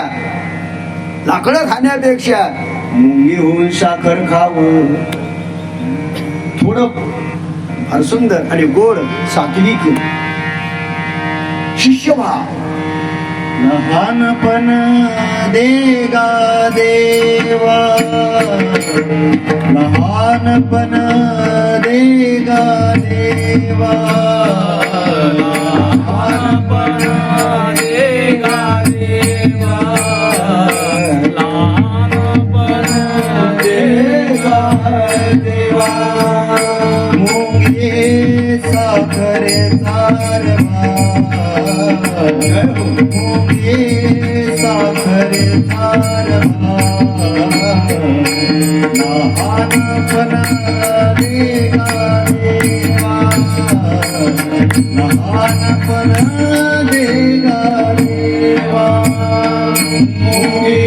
लाकडं खाण्यापेक्षा मुंगी होऊन साखर खावं. थोडं फार सुंदर आणि गोड सात्विक शिष्य व्हा. लहानपण देगा देवा, लहानपण देगा देवा, लहानपण देगा देवा, लहानपण देगा देवा. मुंगे साखरेचा रवा, मुंगे झारवा लहानपण देगा देवा लहानपण देगा देवा मुंगे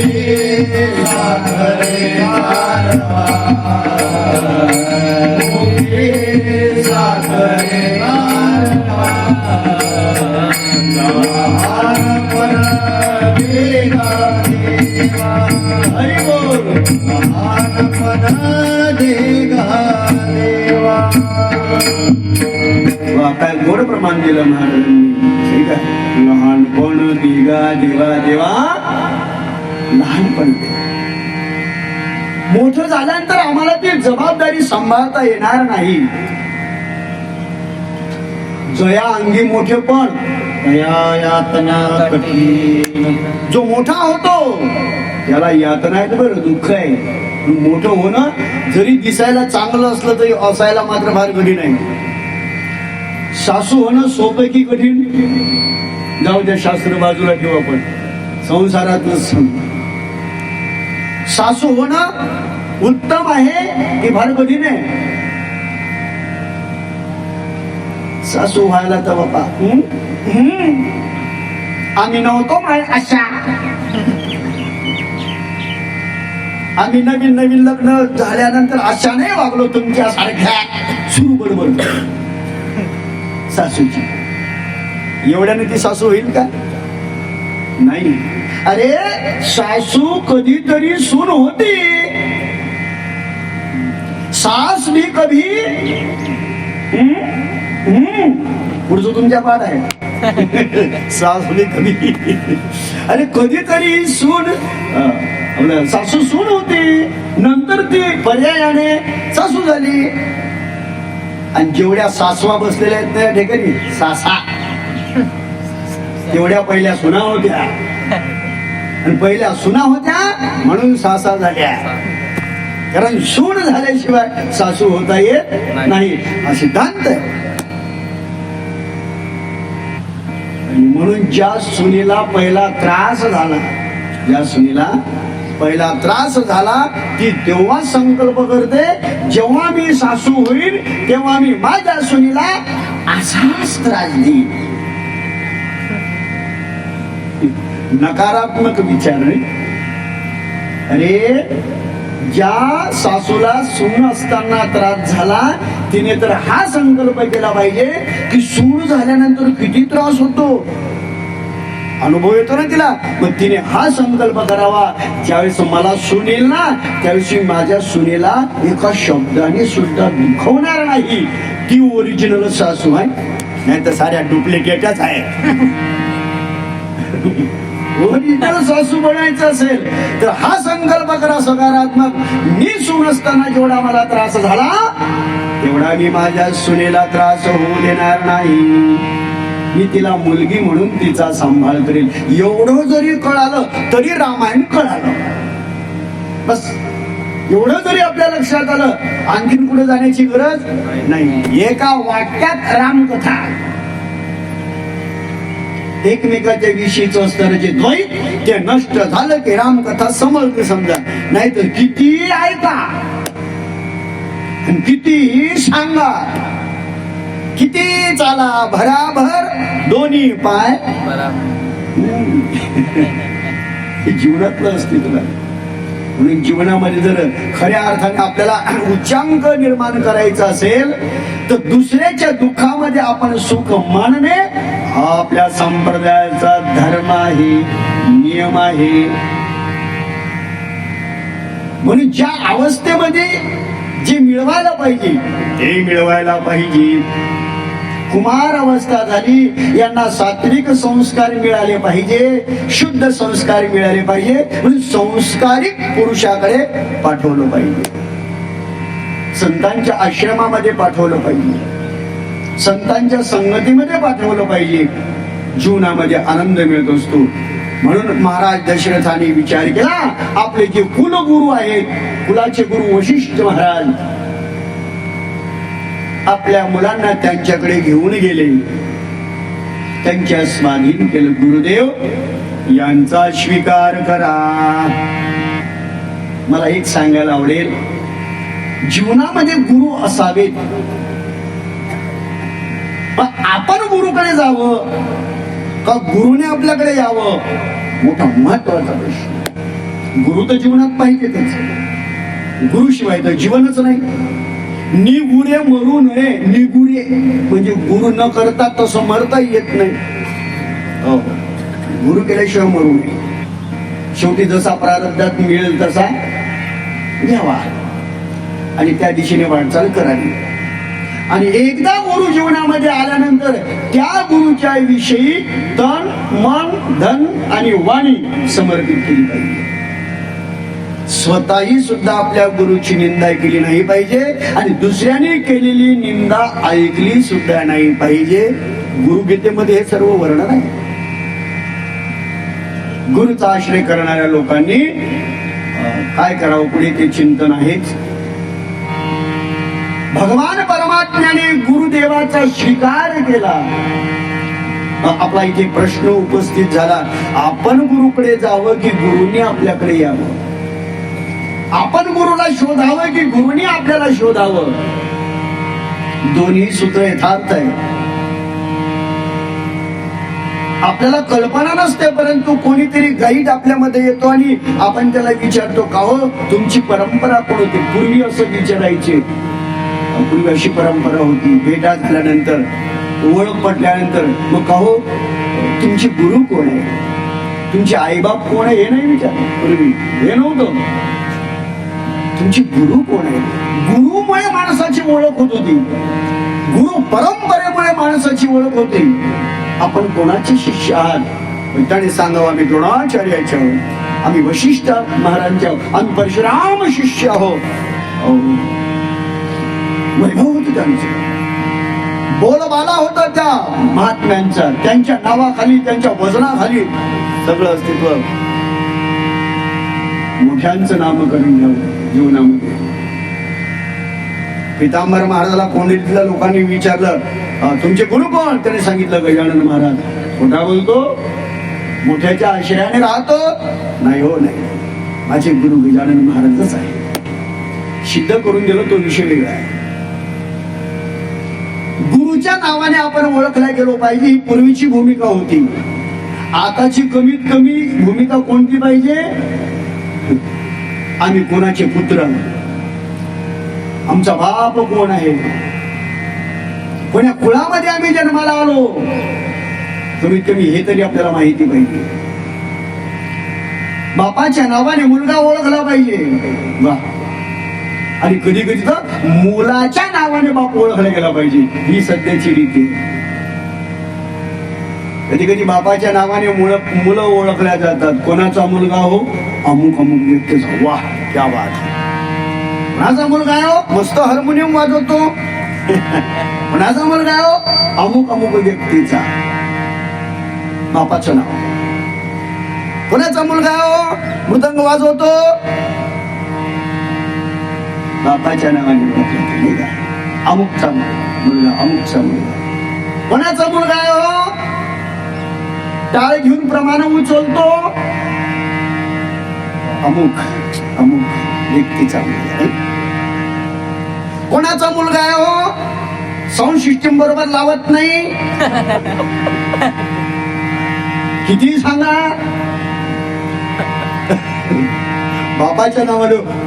साखरे गारवा मुंगे साखरे गारवा लहानपण देगा देवा हरि बोल लहानपण देगा देवा काय गोड प्रमाण दिलं महाराजांनी ठीक आहे लहानपण दिगा देवा देवा लहानपण मोठं झाल्यानंतर आम्हाला ती जबाबदारी सांभाळता येणार नाही जया अंगी मोठेपण या यातना कठीण जो मोठा होतो त्याला यातना आहेत बरं दुःख आहे पण मोठं होणं जरी दिसायला चांगलं असलं तरी असायला मात्र फार कठीण आहे सासू होणं सोपं की कठीण जाऊ द्या शास्त्र बाजूला ठेवू आपण संसारातलं सासू होणं उत्तम आहे की फार कठीण आहे सासू व्हायला तर बापा आम्ही नव्हतो अशा आम्ही नवीन नवीन लग्न झाल्यानंतर अशा नाही वागलो तुमच्या सारख्या सुरू बरोबर सासूची एवढ्याने ती सासू होईल का नाही अरे सासू कधीतरी सून होती सास भी कभी पुढचं तुमच्या पाठ आहे सास भी कभी अरे कधीतरी सून आपलं सासू सून होती नंतर ती पर्यायाने सासू झाली आणि जेवढ्या सासवा बसलेल्या आहेत त्या ठिकाणी सासा तेवढ्या पहिल्या सुना होत्या आणि पहिल्या सुना होत्या म्हणून सासा झाल्या कारण सून झाल्याशिवाय सासू होता येत नाही हा सिद्धांत आहे आणि म्हणून ज्या सुनेला पहिला त्रास झाला ज्या सुनेला पहिला त्रास झाला ती तेव्हा संकल्प करते जेव्हा मी सासू होईल तेव्हा मी माझ्या सुनीला असाच त्रास देईन नकारात्मक विचार अरे ज्या सासूला सून असताना त्रास झाला तिने तर हा संकल्प केला पाहिजे की सून झाल्यानंतर किती त्रास होतो अनुभव येतो ना तिला मग तिने हा संकल्प करावा ज्यावेळेस मला सून येईल ना त्यावेळेस माझ्या सुनेला एका शब्दाने सुद्धा दुखवणार नाही ती ओरिजिनल सासू आहे नाही तर साऱ्या डुप्लिकेटच आहे ओरिजिनल सासू बनायचं असेल तर हा संकल्प करा सकारात्मक मी सून असताना जेवढा मला त्रास झाला तेवढा मी माझ्या सुनेला त्रास होऊ देणार नाही मी तिला मुलगी म्हणून तिचा सांभाळ करेल एवढं जरी कळालं तरी रामायण कळालं बस एवढं जरी आपल्या लक्षात आलं आणखीन कुठे जाण्याची गरज नाही एका वाक्यात रामकथा एकमेकाच्या विषयीचं असणारं जे द्वैत ते नष्ट झालं की रामकथा समजते समजा नाहीतर किती ऐका किती सांगा किती चाला भराभर दोन्ही पाय जीवनातलं असते तुला म्हणून जीवनामध्ये जर खऱ्या अर्थाने आपल्याला उच्चांक निर्माण करायचा असेल तर दुसऱ्याच्या दुःखामध्ये आपण सुख मानणे हा आपल्या संप्रदायाचा धर्म आहे नियम आहे म्हणून ज्या अवस्थेमध्ये जे मिळवायला पाहिजे ते मिळवायला पाहिजे कुमार अवस्था झाली यांना सात्विक संस्कार मिळाले पाहिजे शुद्ध संस्कार मिळाले पाहिजे म्हणून संस्कारिक पुरुषाकडे पाठवलं पाहिजे संतांच्या आश्रमामध्ये पाठवलं पाहिजे संतांच्या संगतीमध्ये पाठवलं पाहिजे जीवनामध्ये आनंद मिळत असतो म्हणून महाराज दशरथाने विचार केला आपले जे कुलगुरु आहेत कुलाचे गुरु वशिष्ठ महाराज आपल्या मुलांना त्यांच्याकडे घेऊन गेले त्यांच्या स्वाधीन केलं गुरुदेव यांचा स्वीकार करा. मला एक सांगायला आवडेल, जीवनामध्ये गुरु असावेत, पण आपण गुरुकडे जावं का गुरुने आपल्याकडे यावं, मोठा महत्वाचा प्रश्न. गुरु तर जीवनात पाहिजेतच, गुरु शिवाय तर जीवनच नाही. निगुरे मरू नये, निगुरे म्हणजे गुरु न करता तसं मरता येत नाही. हो, गुरु केल्याशिवाय मरू नये. शेवटी जसा प्रारब्धात मिळेल तसा घ्यावा आणि त्या दिशेने वाटचाल करावी. आणि एकदा गुरु जीवनामध्ये आल्यानंतर त्या गुरुच्या विषयी तन मन धन आणि वाणी समर्पित केली पाहिजे. स्वतःही सुद्धा आपल्या गुरुची निंदा केली नाही पाहिजे आणि दुसऱ्याने केलेली निंदा ऐकली सुद्धा नाही पाहिजे. गुरुगीतेमध्ये हे सर्व वर्णन आहे. गुरुचा आश्रय करणाऱ्या लोकांनी काय करावं पुढे ते चिंतन आहेच. भगवान परमात्म्याने गुरुदेवाचा स्वीकार केला. आपला इथे प्रश्न उपस्थित झाला, आपण गुरुकडे जावं की गुरुने आपल्याकडे यावं? आपण गुरुला शोधावं की गुरुने आपल्याला शोधावं? दोन्ही सूत्र यथार्थ आहे. आपल्याला कल्पना नसते, परंतु कोणीतरी गाईड आपल्यामध्ये येतो आणि आपण त्याला विचारतो, का हो तुमची परंपरा कोण होती? पूर्वी असं विचारायचे. पूर्वी अशी परंपरा होती. भेटा झाल्यानंतर, ओळख पटल्यानंतर मग का हो तुमचे गुरु कोण आहे, तुमचे आईबाप कोण आहे हे नाही विचारत. पूर्वी हे नव्हतं. तुमचे गुरु कोण आहे? गुरुमुळे माणसाची ओळख होत होती. गुरु परंपरेमुळे माणसाची ओळख होते. आपण कोणाचे शिष्य आहात? त्याने सांगावं, आम्ही द्रोणाचार्याचे आहोत, आम्ही वशिष्ठ महाराजांचे आहोत, आम्ही परशुराम शिष्य आहोत. वैभव होत त्यांचे, बोलबाला होता त्या महात्म्यांचा. त्यांच्या नावाखाली, त्यांच्या वजनाखाली सगळं अस्तित्व. मोठ्यांचं नामकरण घ्यावं जीवनामध्ये. पितांबर महाराजाला कोंडीतल्या लोकांनी विचारलं, तुमचे गुरु कोण? त्याने सांगितलं गजानन महाराज. खोटा बोलतो? मोठ्याच्या आश्रयाने राहतो? नाही हो, नाही, माझे गुरु गजानन महाराजच आहे. सिद्ध करून गेलो तो विषय वेगळा आहे. गुरुच्या नावाने आपण ओळखला गेलो पाहिजे, ही पूर्वीची भूमिका होती. आताची कमीत कमी भूमिका कोणती पाहिजे? आम्ही कोणाचे पुत्र, आमचा बाप कोण आहे, कोण्या कुळामध्ये आम्ही जन्माला आलो, कमीत कमी हे तरी आपल्याला माहिती पाहिजे. बापाच्या नावाने मुलगा ओळखला पाहिजे. वा. आणि कधी कधी तर मुलाच्या नावाने बाप ओळखला गेला पाहिजे. ही सध्याची रीती. कधी कधी बापाच्या नावाने मुलं ओळखल्या जातात. कोणाचा मुलगा हो? अमुक अमुक व्यक्तीचा. वा, क्या बात. कोणाचा मुलगा हो? मस्त हार्मोनियम वाजवतो. कोणाचा मुलगा हो? अमुक अमुक व्यक्तीचा. बापाचं नाव. कोणाचा मुलगा हो? मृदंग वाजवतो. बापाच्या नावाने अमुकचा मुलगा, अमुकचा मुलगा. कोणाचा मुलगा हो? टाळ घेऊन प्रमाण उचलतो. अमुक अमुक व्यक्तीचा मुलगा. कोणाचा मुलगा आहे हो? साऊंड सिस्टीम बरोबर लावत नाही. किती सांगा, बापाच्या नावानं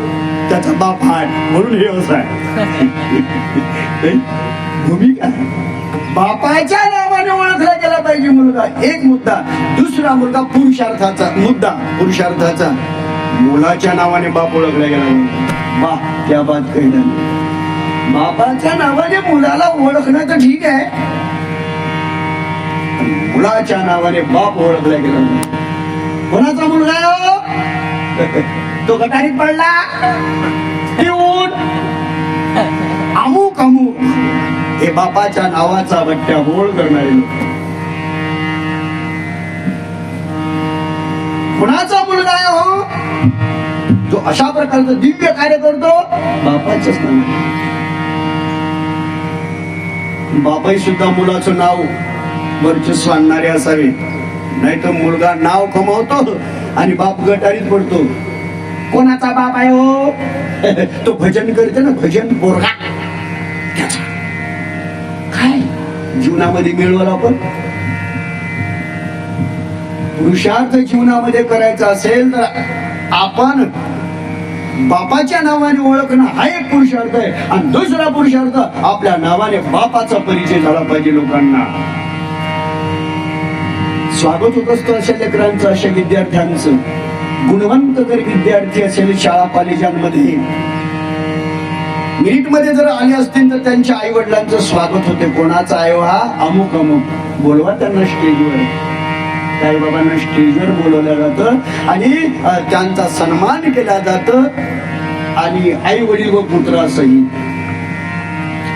त्याचा बाप हाय म्हणून हे असं आहे. भूमिका बापाच्या नावाने ओळखला गेला पाहिजे मुलगा. एक मुद्दा. दुसरा मुलगा पुरुषार्थाचा मुद्दा. पुरुषार्थाचा मुलाच्या नावाने बाप ओळखला गेला. वा, क्या बात कही. बापाच्या नावाने मुलाला ओळखणं तर ठीक आहे, मुलाच्या नावाने बाप ओळखला गेला. कोणाचा मुलगा आहे तो? गटारीत पडला, पिऊन अमुक अमुक. हे बापाच्या नावाचा बट्ट्या बोळ करणारे लोक. कुणाचा मुलगा आहे हो? जो अशा प्रकारचं दिव्य कार्य करतो, बापाचंच नाव. बापाई सुद्धा मुलाचं नाव वर्चस्व आणणारे असावे. नाही तर मुलगा नाव कमावतो आणि बाप गटारीत पडतो. कोणाचा बाप आहे हो? तो भजन करते ना, भजन पोरगा. त्याचा काय जीवनामध्ये मिळवलं आपण? पुरुषार्थ जीवनामध्ये करायचा असेल तर आपण बापाच्या नावाने ओळखणं हा एक पुरुषार्थ आहे, आणि दुसरा पुरुषार्थ आपल्या नावाने बापाचा परिचय झाला पाहिजे लोकांना. स्वागत होत असतं अशा लेकरांचं, अशा विद्यार्थ्यांचं. गुणवंत जर विद्यार्थी असेल शाळा कॉलेजांमध्ये, मिरिट मध्ये जर आले असतील तर त्यांच्या आई वडिलांचं स्वागत होते. कोणाचा आहे हा? अमुक अमुक. बोलवा त्यांना स्टेजवर. आई बाबांना स्टेजवर बोलवलं जातं आणि त्यांचा सन्मान केला जातं, आणि आई वडील व पुत्र असंही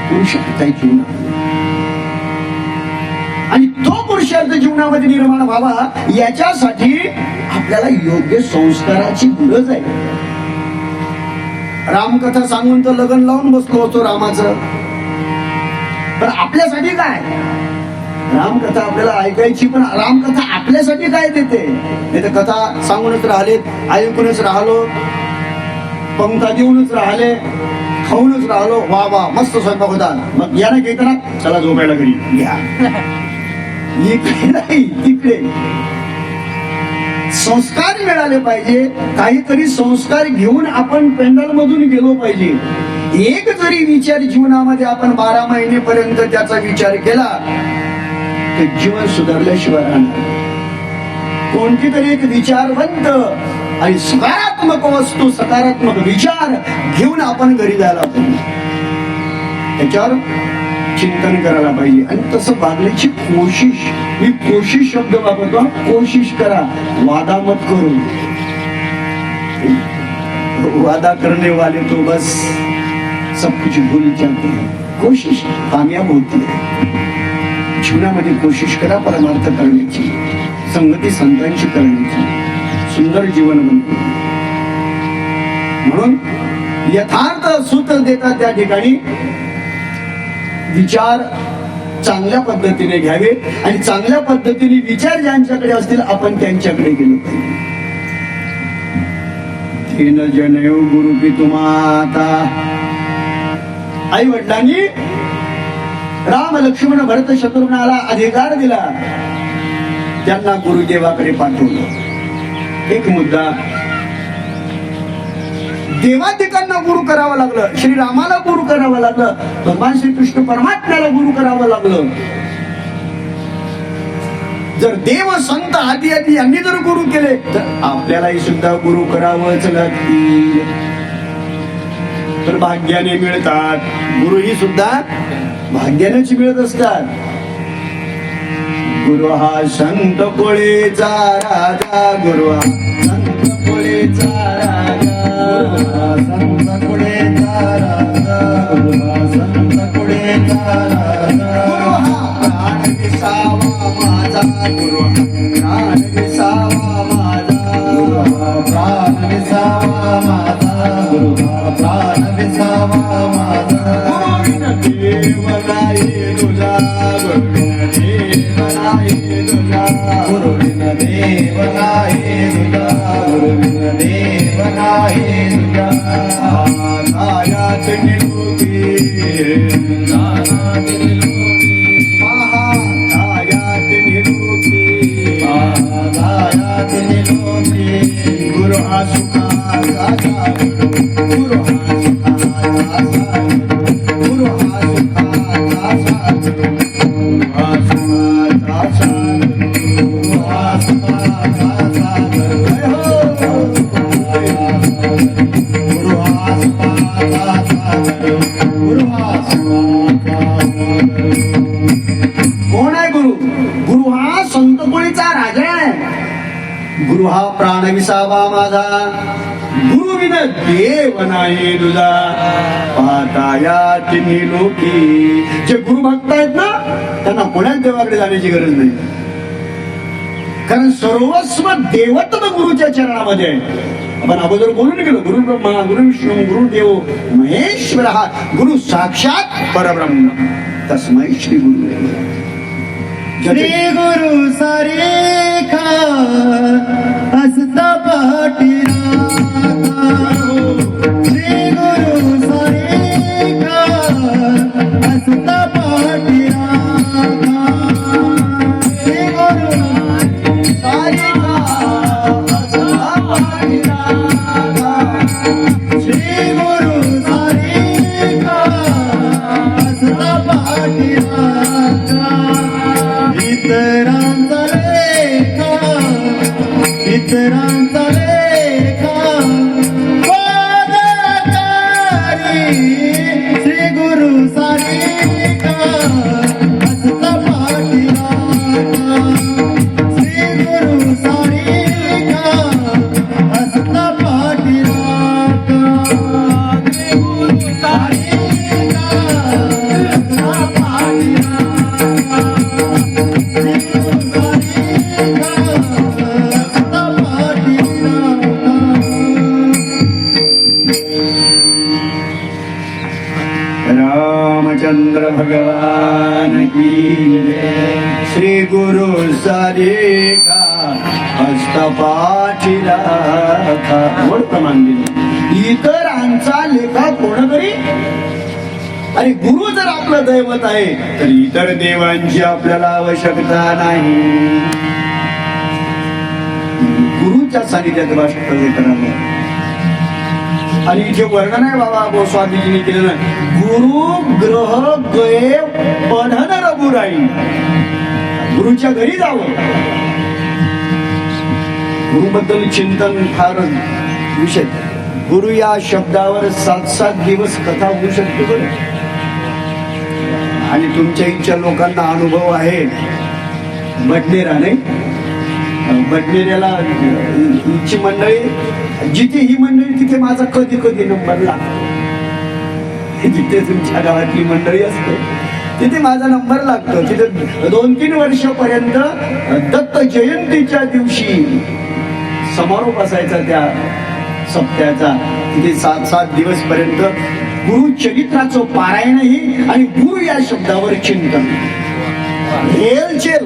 पुरुषार्थ आहे जीवनात. आणि तो पुरुषार्थ जीवनामध्ये निर्माण व्हावा याच्यासाठी आपल्याला योग्य संस्काराची गरज आहे. रामकथा सांगून तर लग्न लावून बसलो होतो रामाचं, पण आपल्यासाठी काय? रामकथा आपल्याला ऐकायची, पण रामकथा आपल्यासाठी काय देते? नाही तर कथा सांगूनच राहिले, ऐकूनच राहिलो, पंक्ता देऊनच राहिले, खाऊनच राहिलो, वा वा मस्त स्वयंपाक होता, मग या ना घेत ना, चला झोपायला घरी घ्या. इकडे नाही तिकडे. संस्कार मिळाले पाहिजे, काहीतरी संस्कार घेऊन आपण पेंडल मधून गेलो पाहिजे. एक जरी विचार जीवनामध्ये आपण 12 महिनेपर्यंत त्याचा विचार केला तर जीवन सुधारल्याशिवाय राहणार. कोणती तरी एक विचारवंत आणि सकारात्मक वस्तू, सकारात्मक विचार घेऊन आपण घरी जायला पाहिजे, त्याच्यावर चिंतन करायला पाहिजे. आणि तसं वागण्याची कोशिश, मी कोशिश शब्द वापरतो, कोशिश करा, वादा मत करू. वादा करने वाले तो बस सब कुछ भूल जाते हैं. कोशिश कामयाब होती है. जीवनामध्ये कोशिश करा परमार्थ करण्याची, संगती संतांची करण्याची, सुंदर जीवन बनते. म्हणून यथार्थ सूत्र देतात त्या ठिकाणी विचार चांगल्या पद्धतीने घ्यावे, आणि चांगल्या पद्धतीने विचार ज्यांच्याकडे असतील आपण त्यांच्याकडे गेलो पाहिजे. तीन जनेऊ गुरु की तुम्हाता. आई वडिलांनी राम लक्ष्मण भरत शत्रुघ्नाला अधिकार दिला, त्यांना गुरुदेवाकडे पाठवलं. एक मुद्दा, देवादिकांना गुरु करावं लागलं, श्रीरामाला गुरु करावं लागलं, भगवान श्रीकृष्ण परमात्म्याला गुरु करावं लागलं. जर देव संत आदी आदी यांनी जर गुरु केले तर आपल्यालाही सुद्धा गुरु करावंच लागतील. तर भाग्याने मिळतात गुरुही सुद्धा भाग्यानेच मिळत असतात. गुरु हा संत कोळेचा राजा, गुरु हा संत कोळेचा राजा, संत कोळेचा राजा, गुरु हा संत कोळेचा राजा. गुरु हा प्राण विसावा माझा, गुरु हा प्राण विसावा माझा, गुरु हा प्राण विसावा माझा, गुरु हा प्राण विसावा माझा. गुरुविन देव नाही तुझा, गुरुविन देव नाही तुझा, गुरुविन देव नाही तुझा, गुरुविन देव नाही तुझा. महाकायात निरोगी, महाकायात निरोगी, महाकायात निरोगी. गुरु हा सुखाचा सागर, गुरु हा सुखाचा सागर, गुरु हा सुखाचा सागर, गुरु हा सुखाचा सागर, गुरु हा सुखाचा सागर. गुरु हा सुखाचा सागर, गुरु हा सुखाचा सागर. कोण आहे गुरु? गुरु हा संत कोळीचा राजा आहे. गुरु हा प्राण विसावा माझा, गुरुविन देव नाही तुझा. पाहता या तिन्ही लोकी. जे गुरु भक्त आहेत ना त्यांना कोणाच देवाकडे जाण्याची गरज नाही, कारण सर्वस्व देवत्व गुरुच्या चरणामध्ये आहे. आपण अगोदर बोलून गेलो, गुरु ब्रह्मा गुरु विष्णू गुरु देव महेश्वर, हा गुरु साक्षात परब्रह्म, तस्मै श्री गुरुदेव. श्री गुरु सारेखा हसता पाठीराखा श्री गुरु सारेखा हसता पाठीराखा श्री गुरु सारेखा हसता पाठीराखा श्री गुरु सारेखा हसता पाठीराखा इतरांचा लेखा इतरांचा लेखा वादकारी श्री गुरु सारेखा हसता पाठीराखा श्री गुरु सारेखा हसता पाठीराखा श्री गुरु सारेखा हसता पाठीराखा रामचंद्र भगवान की जय। श्री गुरु सारेखा हस्तपाठीराखा गोड प्रमाण दिले इतरांचा लेखा कोण करी आणि गुरु जर आपलं दैवत आहे तर इतर देवांची आपल्याला आवश्यकता नाही गुरुच्या सानिध्यात वास करावं आणि जे वर्णन आहे बाबा गोस्वामीजींनी केलेलं गुरु ग्रह गये बंधन रघुराई गुरुच्या घरी जावं गुरुबद्दल चिंतन फार विषय गुरु या शब्दावर 7-7 दिवस कथा होऊ शकते बरं आणि तुमच्या इच्छा लोकांना अनुभव आहे बडनेरा नाही बडनेऱ्याला इच्छी मंडळी जिथे ही मंडळी तिथे माझा कधी कधी नंबर लागतो जिथे तुमच्या गावातली मंडळी असते तिथे माझा नंबर लागतो तिथे 2-3 वर्षापर्यंत दत्त जयंतीच्या दिवशी समारोप असायचा त्या सप्त्याचा तिथे 7-7 दिवस पर्यंत गुरु चरित्राचं पारायणही आणि गुरु या शब्दावर चिंतन हेलचेल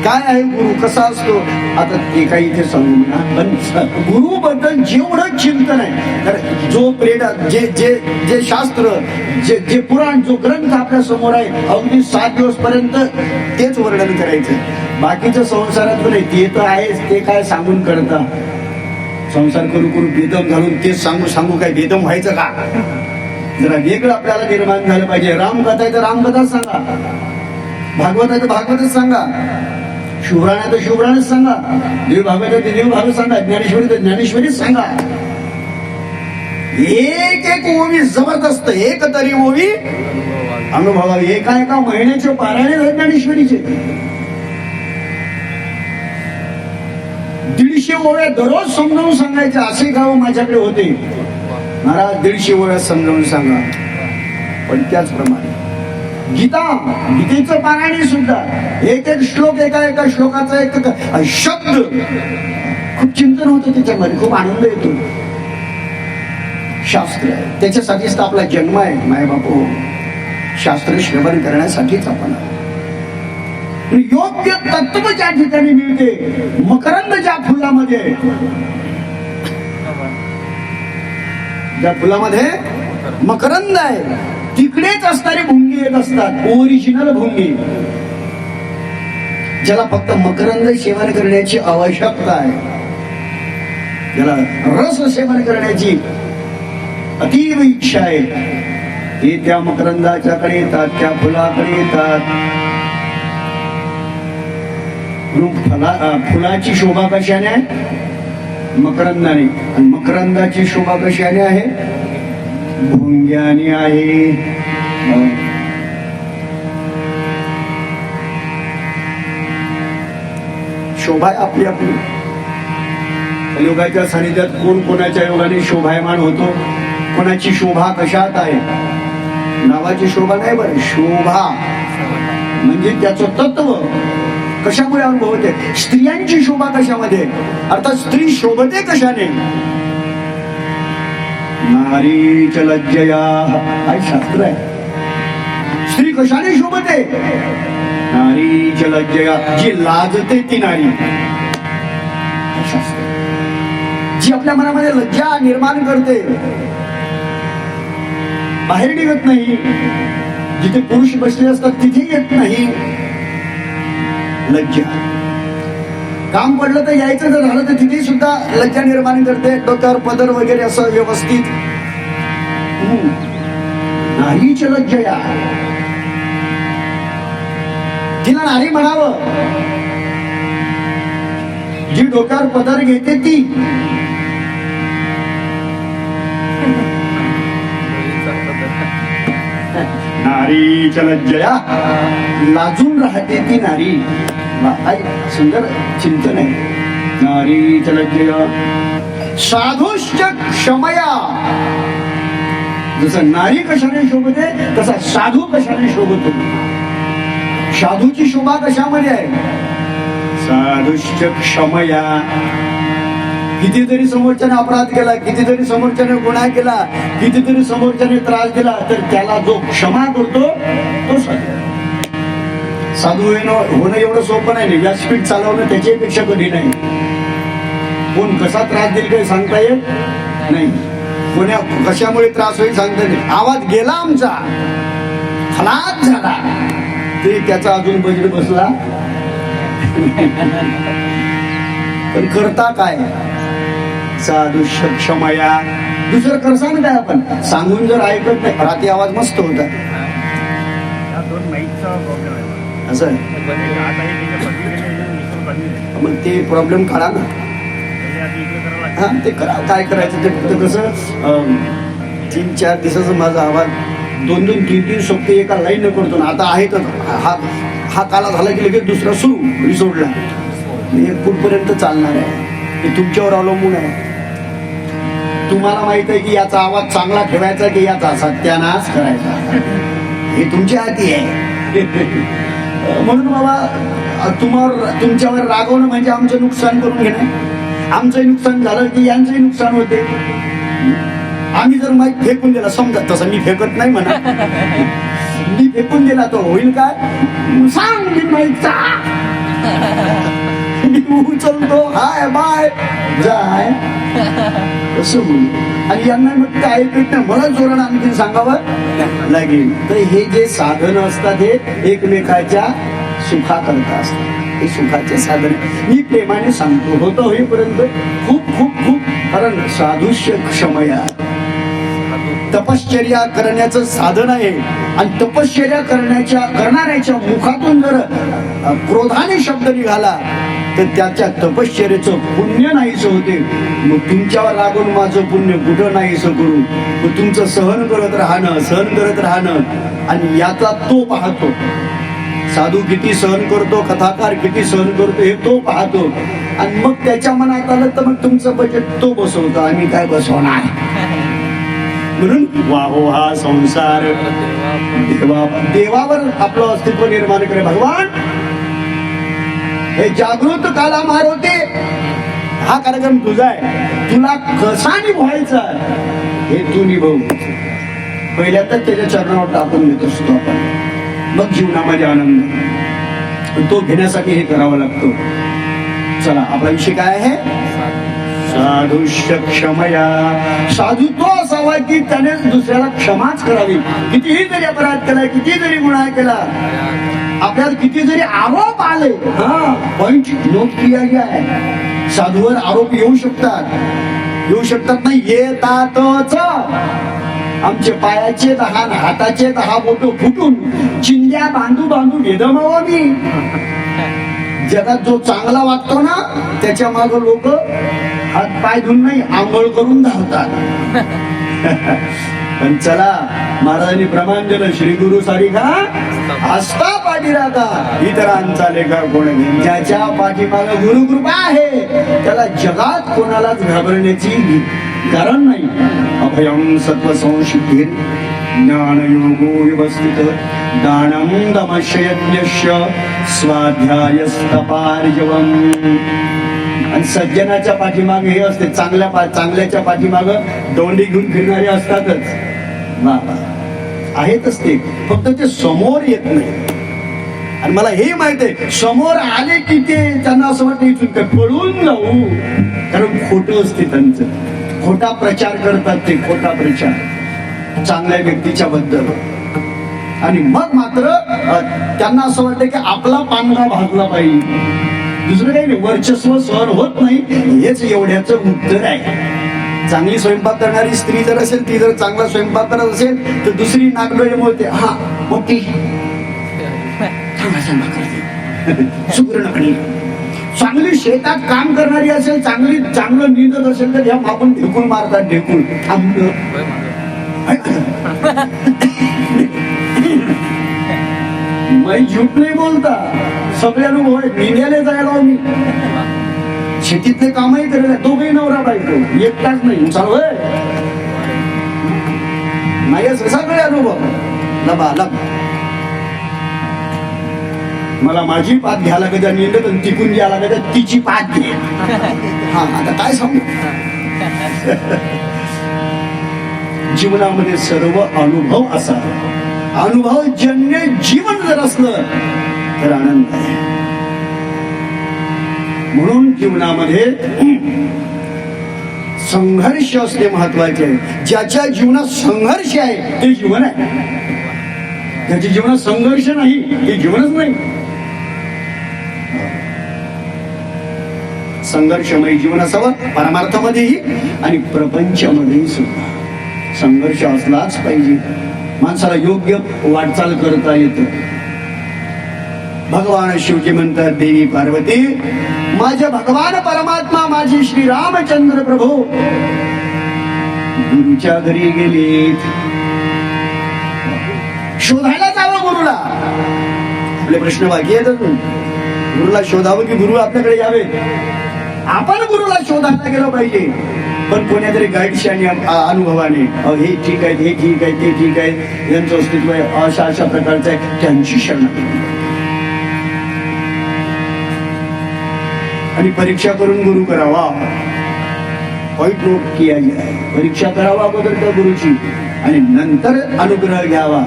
काय आहे गुरु कसा असतो आता ते काही इथे सांगू ना पण गुरु बद्दल जेवढं चिंतन आहे तर जो प्रेरणा जे जे जे शास्त्र जे जे पुराण जो ग्रंथ आपल्या समोर आहे अगदी 7 दिवस पर्यंत तेच वर्णन करायचं बाकीच्या संसारात नाही ते तर आहेच ते काय सांगून करता संसार करू करू बेदम घालून तेच सांगू काय बेदम व्हायचं का जरा वेगळं आपल्याला निर्माण झालं पाहिजे रामकथा आहे तर रामकथाच सांगा भागवत आहे तर भागवतच सांगा शिवराण आहे तर शिवराणच सांगा देव भागवत आहे तर देव भागवत सांगा ज्ञानेश्वरी तर ज्ञानेश्वरीच सांगा एक ओवी जबरदस्त एक तरी ओवी अनुभवा एका महिन्याचे पारायण ज्ञानेश्वरीचे 150 ओव्या दररोज समजावून सांगायचे असे गाव माझ्याकडे होते महाराज 150 ओव्या समजावून सांगा पण त्याचप्रमाणे गीतेचं पारायण सुद्धा एक श्लोक एका श्लोकाचा एक शब्द खूप चिंतन होतं त्याच्यामध्ये खूप आनंद येतो शास्त्र आहे त्याच्यासाठीच तर आपला जन्म आहे माय बापू शास्त्र श्रवण करण्यासाठीच आपण योग्य तत्व ज्या ठिकाणी मिळते मकरंद ज्या फुलामध्ये मकरंद आहे तिकडेच असणारी भुंगी येत असतात ओरिजिनल भुंगी ज्याला फक्त मकरंद सेवन करण्याची आवश्यकता आहे ज्याला रस सेवन करण्याची अतीव इच्छा आहे ते त्या मकरंदाच्याकडे येतात त्या फुलाकडे येतात फुलाची शोभा कशाने आहे मकरंदाने आणि मकरंदाची शोभा कशाने आहे भुंग्याने आहे शोभा आपली आपली योगाच्या सानिध्यात कोण कोणाच्या योगाने शोभायमान होतो कोणाची शोभा कशात आहे नावाची शोभा नाही बरं शोभा म्हणजे त्याचं तत्व कशामुळे अनुभव होते स्त्रियांची शोभा कशामध्ये अर्थात स्त्री शोभते कशाने नारी लज्जया हा शास्त्र आहे स्त्री कशाने शोभते नारीच लज्जया, जी लाजते ती नारी. जी आपल्या मनामध्ये लज्जा निर्माण करते, बाहेर निघत नाही, जिथे पुरुष बसले असतात तिथे येत नाही. लज्जा. काम पडलं तर यायचं जर झालं तर तिथे सुद्धा लज्जा निर्माण करते. डोक्यावर पदर वगैरे असं व्यवस्थित. नारीच लज्जया, तिला नारी म्हणावं. जी डोक्यावर पदर घेते ती. नारीच लज्जया, लाजून राहते ती नारी. सुंदर चिंतन आहे. नारीच लज्जया साधुश्च क्षमया. जसं नारी कशाने शोभते तसा साधू कशाने शोभतो. साधूची शोभा कशामध्ये आहे? साधुश्च क्षमया. कितीतरी समोरच्याने अपराध केला, कितीतरी समोरच्याने गुन्हा केला, कितीतरी समोरच्याने त्रास दिला, तर त्याला जो क्षमा करतो तो साधू. साधू होणं एवढं सोपं नाही. व्यासपीठ चालवणं त्याच्यापेक्षा कधी नाही. कोण कसा त्रास देईल काही सांगता येत नाही. कोण्या कशामुळे त्रास होईल सांगता नाही. आवाज गेला आमचा, खलास झाला, ते त्याचा अजून बजेट बसला. पण करता काय? साधू क्षमया. दुसरं करसान काय आपण? सांगून जर ऐकत नाही. रात्री आवाज मस्त होता असं. मग ते प्रॉब्लेम काढा ना. हा ते करा. काय करायचं ते फक्त कसं 3-4 दिवसाचा माझा आवाज 2-3 सोपते एका लाईन करतो ना. आता आहे तर हा काला झाला की लगेच दुसरा सुरू रिसोडला. हे कुठपर्यंत चालणार आहे हे तुमच्यावर अवलंबून आहे. तुम्हाला माहित आहे की याचा आवाज चांगला ठेवायचा की याचा सत्यानाश करायचा, हे तुमच्या हाती आहे. म्हणून बाबा तुमच्यावर रागवणं म्हणजे आमचं नुकसान करून घेणं. आमचंही नुकसान झालं की यांचंही नुकसान होते. आम्ही जर माहीत फेकून दिला, समजा तसं मी फेकत नाही म्हणा, मी फेकून दिला तो होईल काय? सांग मी माहीतचा मी उचलतो, हाय बाय जाय कसं बोल. आणि यांना मग ते ऐकत नाही. मला जोरानं आणखी सांगावं लागेल. तर हे जे साधन असतात हे एकमेकाच्या सुखाकरता असतात. हे सुखाचे साधन मी प्रेमाने सांगतो. होतं होईपर्यंत खूप खूप खूप. कारण साधुष्य क्षमया तपश्चर्या करण्याचं साधन आहे. आणि तपश्चर्या करणाऱ्याच्या मुखातून जर क्रोधाने शब्द निघाला तर त्याच्या तपश्चर्याचं पुण्य नाहीच होते. मग तुमच्यावर लागून माझं पुण्य कुठं नाहीच करू. मग तुमचं सहन करत राहणं आणि याचा तो पाहतो. साधू किती सहन करतो, कथाकार किती सहन करतो हे तो पाहतो. आणि मग त्याच्या मनात आलं तर मग तुमचं बजेट तो बसवतो. आम्ही काय बसवणार? म्हणून वाहो हा संसार देवावर आपलं अस्तित्व निर्माण करे. भगवान हे जागृत काला मारवते. हा कार्यक्रम तुझा आहे. तुला कसा निभवायचा हे तू निभव. पहिल्या तर त्याच्या चरणावर टाकून देत असतो आपण. मग जीवनामध्ये आनंद तो घेण्यासाठी हे करावं लागतो. चला आपला विषय काय आहे? साधुष्य क्षमया. साधू तो असावा की त्याने दुसऱ्याला क्षमाच करावी. कितीही जरी अपराध केला, किती जरी गुन्हा केला, आपल्याला किती जरी आरोप आले, पॉइंट नोट किया गया आहे. साधूवर आरोप येऊ शकतात नाही, येतातच. आमचे पायाचे 10 हाताचे 10 बोट फुटून चिंध्या बांधू वेदमावा मी. जगात जो चांगला वागतो ना त्याच्या माग लोक हात पाय धुवून नाही, आंघोळ करून धावतात. पण चला महाराजांनी प्रमाण दिलं, श्री गुरु सारिखा हस्ता पाठीराखा इतरांचा लेखा कोण. ज्याच्या पाठीमाग गुरुकृपा आहे त्याला जगात कोणालाच घाबरण्याची कारण नाही. अभयं सत्व संशिद्धिर ज्ञान योगो व्यवस्थित दानं दमशयज्ञस्य स्वाध्यायस्तपार्जवम्. आणि सज्जनाच्या पाठीमागे हे असते, चांगल्याच्या पाठीमाग दोंडी घेऊन फिरणारे असतातच. बाबा आहेतच ते, फक्त ते समोर येत नाही. आणि मला हे माहित आहे, समोर आले की ते त्यांना असं वाटतं इथून काय पळून जाऊ, कारण खोटं असते त्यांचं. खोटा प्रचार करतात ते, खोटा प्रचार चांगल्या व्यक्तीच्या बद्दल. आणि मग मात्र त्यांना असं वाटतं की आपला पांढरा भाजला पाहिजे, दुसरं काही नाही, वर्चस्व सहन होत नाही. हेच एवढ्याचं उत्तर आहे. चांगली स्वयंपाक करणारी स्त्री जर असेल, ती जर चांगला स्वयंपाक करत असेल तर दुसरी नागडोळे मोडते, हा मोठी सुगरण. चांगली शेतात काम करणारी असेल, चांगलं निंदत असेल तर ह्या मापून ढेकून मारतात, ढेकून थांबलं. मैं झूठ नाही बोलता, सगळे अनुभव आहे. मेंढ्याला जायला मी शेतीतले कामही करायला, दोघही नवरा बायको, एकटाच नाही. चालू नाही सगळे अनुभव. लबालब मला माझी पात घ्यायला कधी निंदत आणि तिकून घ्यायला कधी तिची पात घे. हा आता काय सांगू. जीवनामध्ये सर्व अनुभव असा, अनुभवजन्य जीवन जर असलं तर आनंद आहे. म्हणून जीवनामध्ये संघर्ष असणे महत्वाचे आहे. ज्याच्या जीवनात संघर्ष आहे ते जीवन आहे, ज्याच्या जीवनात संघर्ष नाही ते जीवनच नाही. संघर्षमय जीवन असावं, परमार्थमध्येही आणि प्रपंचामध्येही सुद्धा संघर्ष असलाच पाहिजे. माणसाला योग्य वाटचाल करता येतं. भगवान शिवजी म्हणतात, देवी पार्वती, माझे भगवान परमात्मा माझे श्री रामचंद्र प्रभू गुरुच्या घरी गेलेत. शोधायला जावं गुरुला. आपले प्रश्न बाकी आहेत अजून. गुरुला शोधावं की गुरु आपल्याकडे यावे? आपण गुरुला शोधायला गेलो पाहिजे, पण कोण्यातरी गाईडशी आणि अनुभवाने हे ठीक आहे, हे ठीक आहे, ते ठीक आहे, यांचं अस्तित्व आहे, अशा अशा प्रकारचं आहे, त्यांची शरण. आणि परीक्षा करून गुरु करावा. पॉइंट नोट किया जाए. परीक्षा करावा अगोदर त्या गुरुची आणि नंतर अनुग्रह घ्यावा.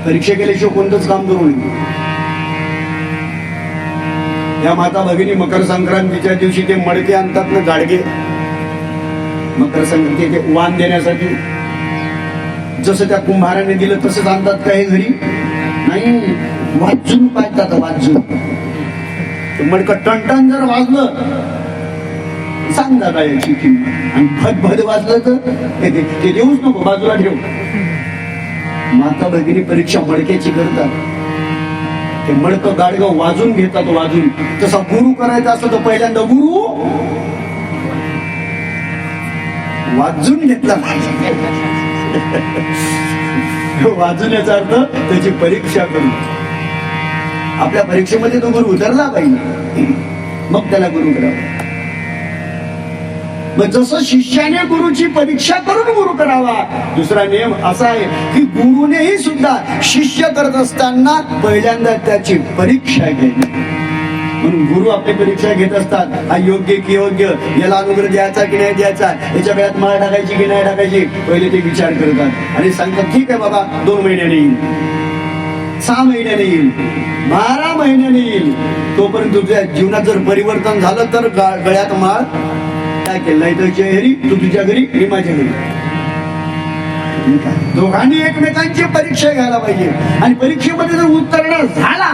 परीक्षा केल्याशिवाय कोणतंच काम करू नये. या माता भगिनी मकर संक्रांतीच्या दिवशी ते मडके आणतात ना, गाडगे. मकर संक्रांती ते वाण देण्यासाठी जसं त्या कुंभाराने दिलं तसंच आणतात का हे घरी? नाही, वाजून पाहतात, वाजून. मडकं टणटण जर वाजलं सांगा काय याची किंमत, आणि भद वाजलं तर ते देऊच नको, बाजूला ठेव. माता भगिनी परीक्षा मडक्याची करतात. ते मडकं गाडगं वाजून घेतात, वाजून. तसा गुरु करायचा असतं तर पहिल्यांदा गुरु वाजून घेतला पाहिजे. वाजवण्याचा अर्थ त्याची परीक्षा करून. आपल्या परीक्षेमध्ये तो गुरु उतरला पाहिजे, मग त्याला गुरु करावा. मग जसं शिष्याने गुरुची परीक्षा करून गुरु करावा, दुसरा नियम असा आहे की गुरुनेही सुद्धा शिष्य करत असताना पहिल्यांदा त्याची परीक्षा घ्यायची. म्हणून गुरु आपली परीक्षा घेत असतात. हा योग्य की योग्य, याला अनुग्रह द्यायचा की नाही द्यायचा, याच्या गळ्यात माळ टाकायची की नाही टाकायची, पहिले ते विचार करतात आणि सांगतात ठीक आहे बाबा, 2 महिन्याने येईल, 6 महिन्याने येईल, 12 महिन्याने येईल. तोपर्यंत तुझ्या जीवनात जर परिवर्तन झालं तर गळ्यात माळ काय केलं नाही तर चेहरी, तू तुझ्या घरी, मी माझ्या घरी. दोघांनी एकमेकांची परीक्षा घ्यायला पाहिजे. आणि परीक्षेमध्ये जर उत्तीर्ण झाला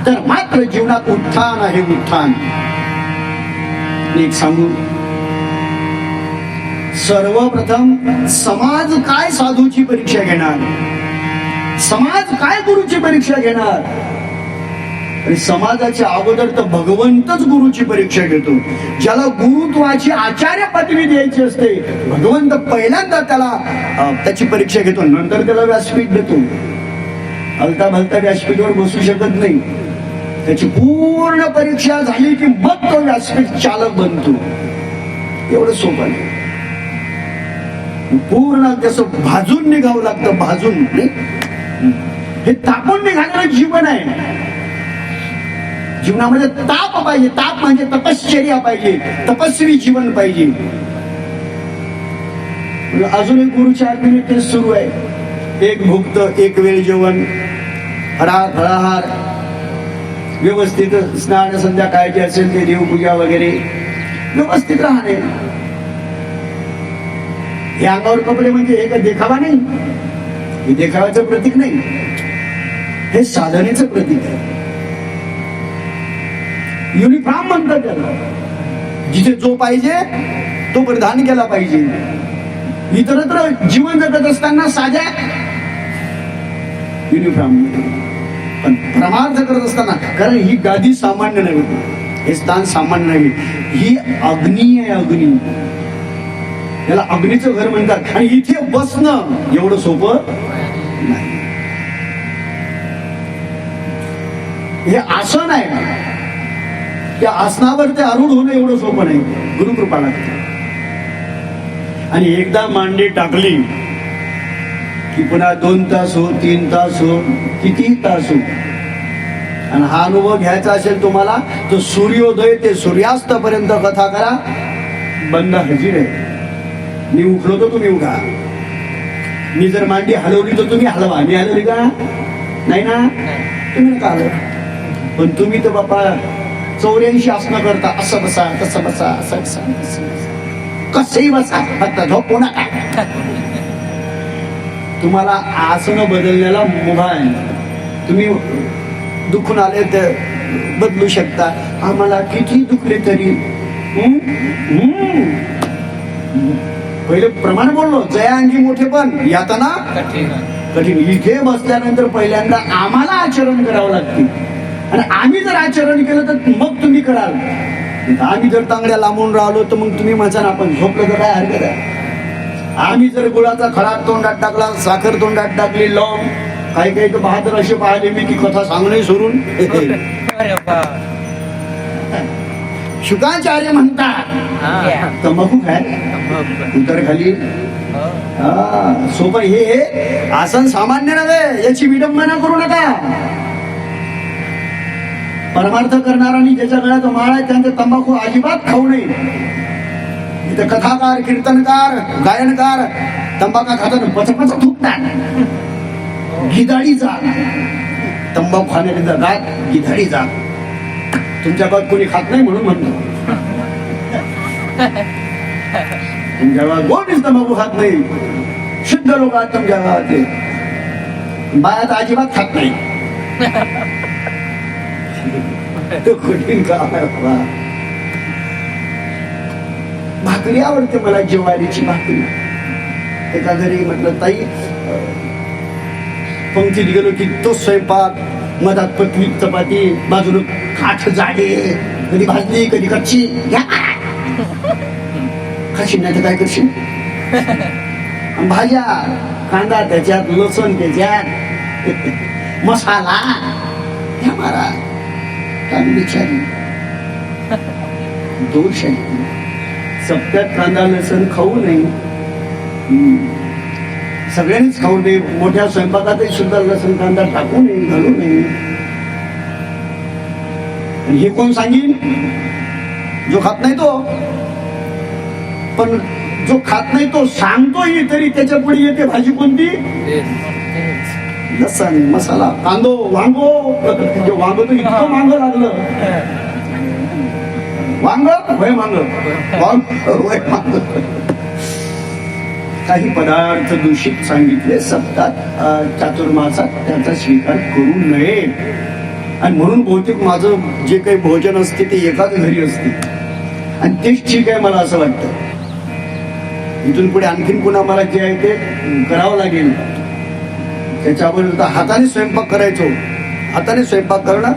तर मात्र जीवनात उत्थान आहे, उत्थान. एक सांगू, सर्वप्रथम समाज काय साधूची परीक्षा घेणार, समाज काय गुरुची परीक्षा घेणार. आणि समाजाच्या अगोदर तर भगवंतच गुरुची परीक्षा घेतो. ज्याला गुरुत्वाची आचार्य पदवी द्यायची असते, भगवंत पहिल्यांदा त्याला त्याची परीक्षा घेतो, नंतर त्याला व्यासपीठ देतो. हलता भलता व्यासपीठावर बसू शकत नाही. त्याची पूर्ण परीक्षा झाली की मग तो व्यासपीठ चालक बनतो. एवढं सोपं आहे. पूर्ण त्याचं भाजून निघावं लागतं, भाजून. हे तापून निघालेलं जीवन आहे. जीवनामध्ये ताप पाहिजे. ताप म्हणजे तपश्चर्या पाहिजे, तपस्वी जीवन पाहिजे. अजून एक गुरुच्या आज्ञेने तेच सुरू आहे. एक भुक्त, एक वेळ जेवण, फराळ फळाहार व्यवस्थित, स्नान संध्याकाळ जे असेल ते देवपूजा वगैरे व्यवस्थित राहणे. हे अंगावर कपडे म्हणजे हे काय देखावा नाही, हे देखाव्याचं प्रतीक नाही, हे साधनेचं प्रतीक आहे. युनिफॉर्म म्हणतात त्याला. जिथे जो पाहिजे तो परिधान केला पाहिजे. इतरत्र जीवन जगत असताना साध्या युनिफॉर्म, पण परमार्थ करत असताना, कारण ही गादी सामान्य नव्हे, हे स्थान सामान्य नव्हे, ही अग्नी आहे. अग्नी, याला अग्नीचं घर म्हणतात. आणि इथे बसणं एवढं सोपं नाही. हे आसन आहे, त्या आसनावर ते आरूढ होणं एवढं सोपं नाही. गुरुकृपा लागते. आणि एकदा मांडी टाकली की पुन्हा 2 तास हो, 3 तास हो, किती तास हो. आणि हा अनुभव घ्यायचा असेल तुम्हाला, तो सूर्योदय ते सूर्यास्त पर्यंत कथा करा. बंद हजीर आहे. मी उठलो तर तुम्ही उठा, मी जर मांडी हलवली तर तुम्ही हलवा. मी हलवली का नाही ना, तुम्ही नका हलवा. पण तुम्ही तर बापा 84 आसनं करता. असं बसा, तसं बसा, असं बसा, कसंही बसा, फक्त झोपू नका. तुम्हाला आसनं बदलण्याला मुभा आहे. तुम्ही दुखून आले तर बदलू शकता. आम्हाला किती दुखले तरी पहिले प्रमाण बोललो, जया अंगी मोठे पण यातना कठीण. इथे बसल्यानंतर पहिल्यांदा आम्हाला आचरण करावं लागते. आणि आम्ही जर आचरण केलं तर मग तुम्ही कराल. आम्ही जर तांगड्या लांबून राहिलो तर मग तुम्ही म्हणता आपण झोपलं तर काय हरकत आहे. आम्ही जर गुळाचा खडा तोंडात टाकला, साखर तोंडात टाकली, लवंग, काही काही तर 72 असे पाहिले मी की कथा सांगणे सोडून. शुकाचार्य म्हणतात तंबाखू खाय उतर खाली. सोबत हे आसन सामान्य नव्हे, याची विडंबना करू नका. परमार्थ करणाऱ्यांनी ज्याच्या गळ्यात माळ आहे त्यांचे तंबाखू अजिबात खाऊ नये. इथे कथाकार, कीर्तनकार, गायनकार तंबाखा खातात, पचपच थुकतात. गिधाडी जात तंबाखू खाण्याची जगात गिधाडी जात. तुमच्या गावात कोणी खात नाही म्हणून म्हणतो. तुमच्या गावात कोणीच तंबाखू खात नाही. शुद्ध लोक आहेत तुमच्या गावातले. बायात अजिबात खात नाही. तो कठीण काम आहे बाबा. भाकरी आवडते मला, ज्वारीची भाकरी. एका घरी म्हटलं ताई पंक्तीत गेलो की तो स्वयंपाक, मधात पतली चपाती, बाजूला काठ जाडे, कधी भाजली कधी कच्ची. खाशील नाही तर काय करशील. भाज्या, कांदा त्याच्यात, लसूण त्याच्यात, मसाला मारा. बिचारी दोष आहे. सप्त्यात कांदा लसूण खाऊ नये. सगळ्यांनीच खाऊ नये. मोठ्या स्वयंपाकातही सुद्धा लसूण कांदा टाकू नये, घालू नये. हे कोण सांगेल? जो खात नाही तो. पण जो खात नाही तो सांगतोही तरी त्याच्या पुढे येते भाजी कोणती? लसण, मसाला, कांदो, वांगो. वांग तर इतकं मांग लागलं. वांग वय मांग, वांग वय मांग. काही पदार्थ दूषित सांगितले सप्ताहात, चातुर्मासात त्याचा स्वीकार करू नये. आणि म्हणून बहुतेक माझं जे काही भोजन असते ते एकाच घरी असते. आणि तेच ठीक आहे मला असं वाटतं. इथून पुढे आणखीन पुन्हा मला जे आहे ते करावं लागेल. त्याच्यावर हाताने स्वयंपाक करायचो. हाताने स्वयंपाक करणं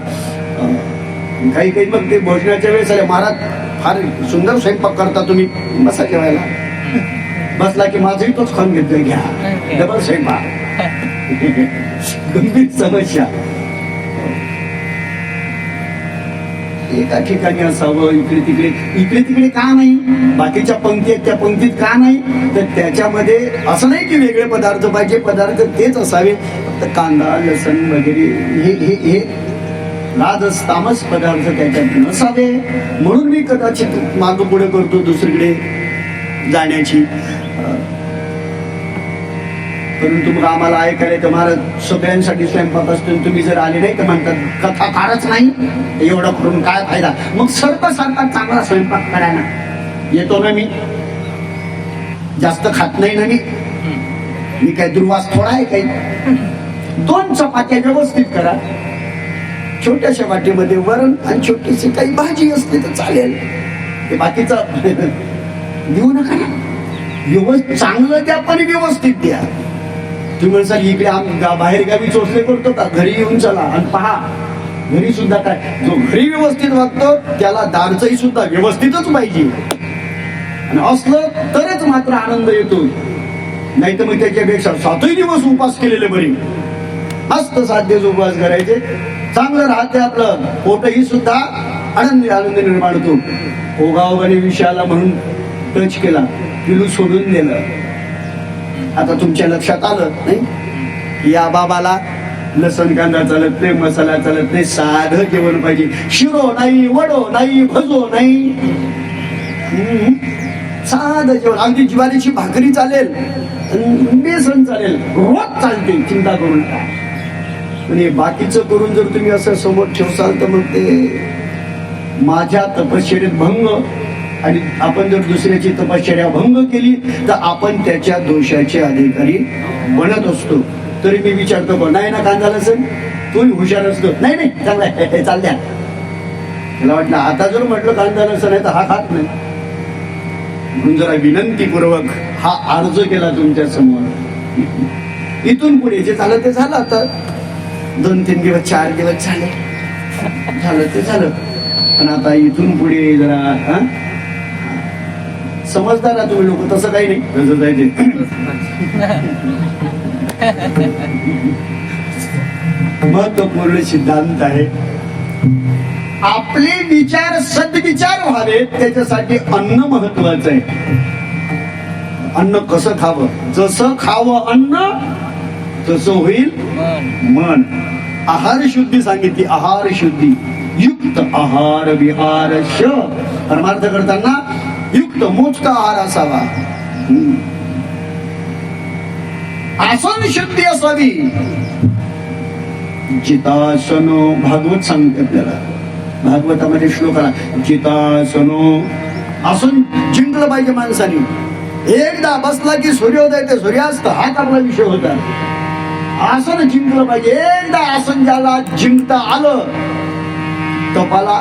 काही काही मग ते भोजनाच्या वेळेस आले, महाराज फार सुंदर स्वयंपाक करता तुम्ही, बसा जेवायला. बसला की माझंही तोच खाऊन घेतोय, घ्या डबल स्वयंपाक. गंभीर समस्या. एका ठिकाणी असावं, इकडे तिकडे का नाही. बाकीच्या पंक्ती आहेत त्या पंक्तीत का नाही, तर त्याच्यामध्ये असं नाही की वेगळे पदार्थ पाहिजे. पदार्थ तेच असावे. फक्त कांदा, लसण वगैरे हे राजस तामस पदार्थ त्याच्यात नसावे. म्हणून मी कदाचित मागं पुढे करतो दुसरीकडे जाण्याची. परंतु मग आम्हाला ऐकायला तर महाराज सगळ्यांसाठी स्वयंपाक असतो आणि तुम्ही जर आले नाही तर म्हणतात कथाकारच नाही, एवढं करून काय फायदा. मग सारखा चांगला स्वयंपाक करा ना. येतो ना मी, जास्त खात नाही ना मी काय दुर्वास थोडा आहे काही. 2 चपात्या व्यवस्थित करा, छोट्याशा वाटीमध्ये वरण आणि छोटीशी काही भाजी असली तर चालेल. ते बाकीचं देऊ नका ना. व्यवस्थित चांगलं द्या पण व्यवस्थित द्या. तुम्ही म्हणसाल इकडे बाहेर गावी चोचले करतो का, घरी येऊन चला आणि पहा घरी सुद्धा काय. जो घरी व्यवस्थित वागतो त्याला दारचंही सुद्धा व्यवस्थितच पाहिजे आणि असलं तरच मात्र आनंद येतो. नाही तर मग त्याच्यापेक्षा 7 दिवस उपास केलेले बरे. मस्त 7 दिवस उपास करायचे, चांगलं राहते आपलं पोटही सुद्धा आनंद निर्माण होतो. ओगावगाने विषयाला म्हणून टच केला, पिलू सोडून दिलं. आता तुमच्या लक्षात आलं नाही, या बाबाला लसण कांदा चालत नाही, मसाला चालत नाही, साधं जेवण पाहिजे. शिरो नाही, वडो नाही, भजो नाही, साधं जेवण. अगदी ज्वारीची भाकरी चालेल, बेसन चालेल, रोज चालते, चिंता करून काय. पण हे बाकीचं करून जर तुम्ही असं समोर ठेवसाल तर मग ते माझ्या तपश्चर्येत भंग. आणि आपण जर दुसऱ्याची तपश्चर्या भंग केली तर आपण त्याच्या दोषाचे अधिकारी बनत असतो. तरी मी विचारतो को नाही ना कांदा लसण, तोही हुशार असतो. नाही चांगला आहे, चाल द्या. त्याला वाटलं आता जर म्हटलं कांदा लसण आहे तर हा खात नाही, म्हणून जरा विनंतीपूर्वक हा अर्ज केला तुमच्या समोर. इथून पुढे जे झालं ते झालं. आता 2-3 दिवस 4 दिवस झालं ते झालं. पण आता इथून पुढे जरा समजदार आहे तुम्ही लोक. तसं काही नाही, तसं जायचे. महत्वपूर्ण सिद्धांत आहे. आपले विचार सद्विचार व्हावेत त्याच्यासाठी अन्न महत्वाचं आहे. अन्न कसं खावं, जसं खावं अन्न तसं होईल मन. आहार शुद्धी सांगितली, आहार शुद्धी. युक्त आहार विहार परमार्थ करताना युक्त मोजका आहार असावा. आसन शुद्धी असावी. जितासनो भागवत सांगते आपल्याला, भागवतामध्ये श्लोक आला, जितासनो. आसन जिंकलं पाहिजे माणसाने. एकदा बसला की सूर्योदय ते सूर्यास्त हाच आपला विषय होता. आसन जिंकलं पाहिजे. एकदा आसन ज्याला जिंकता आलं तपाला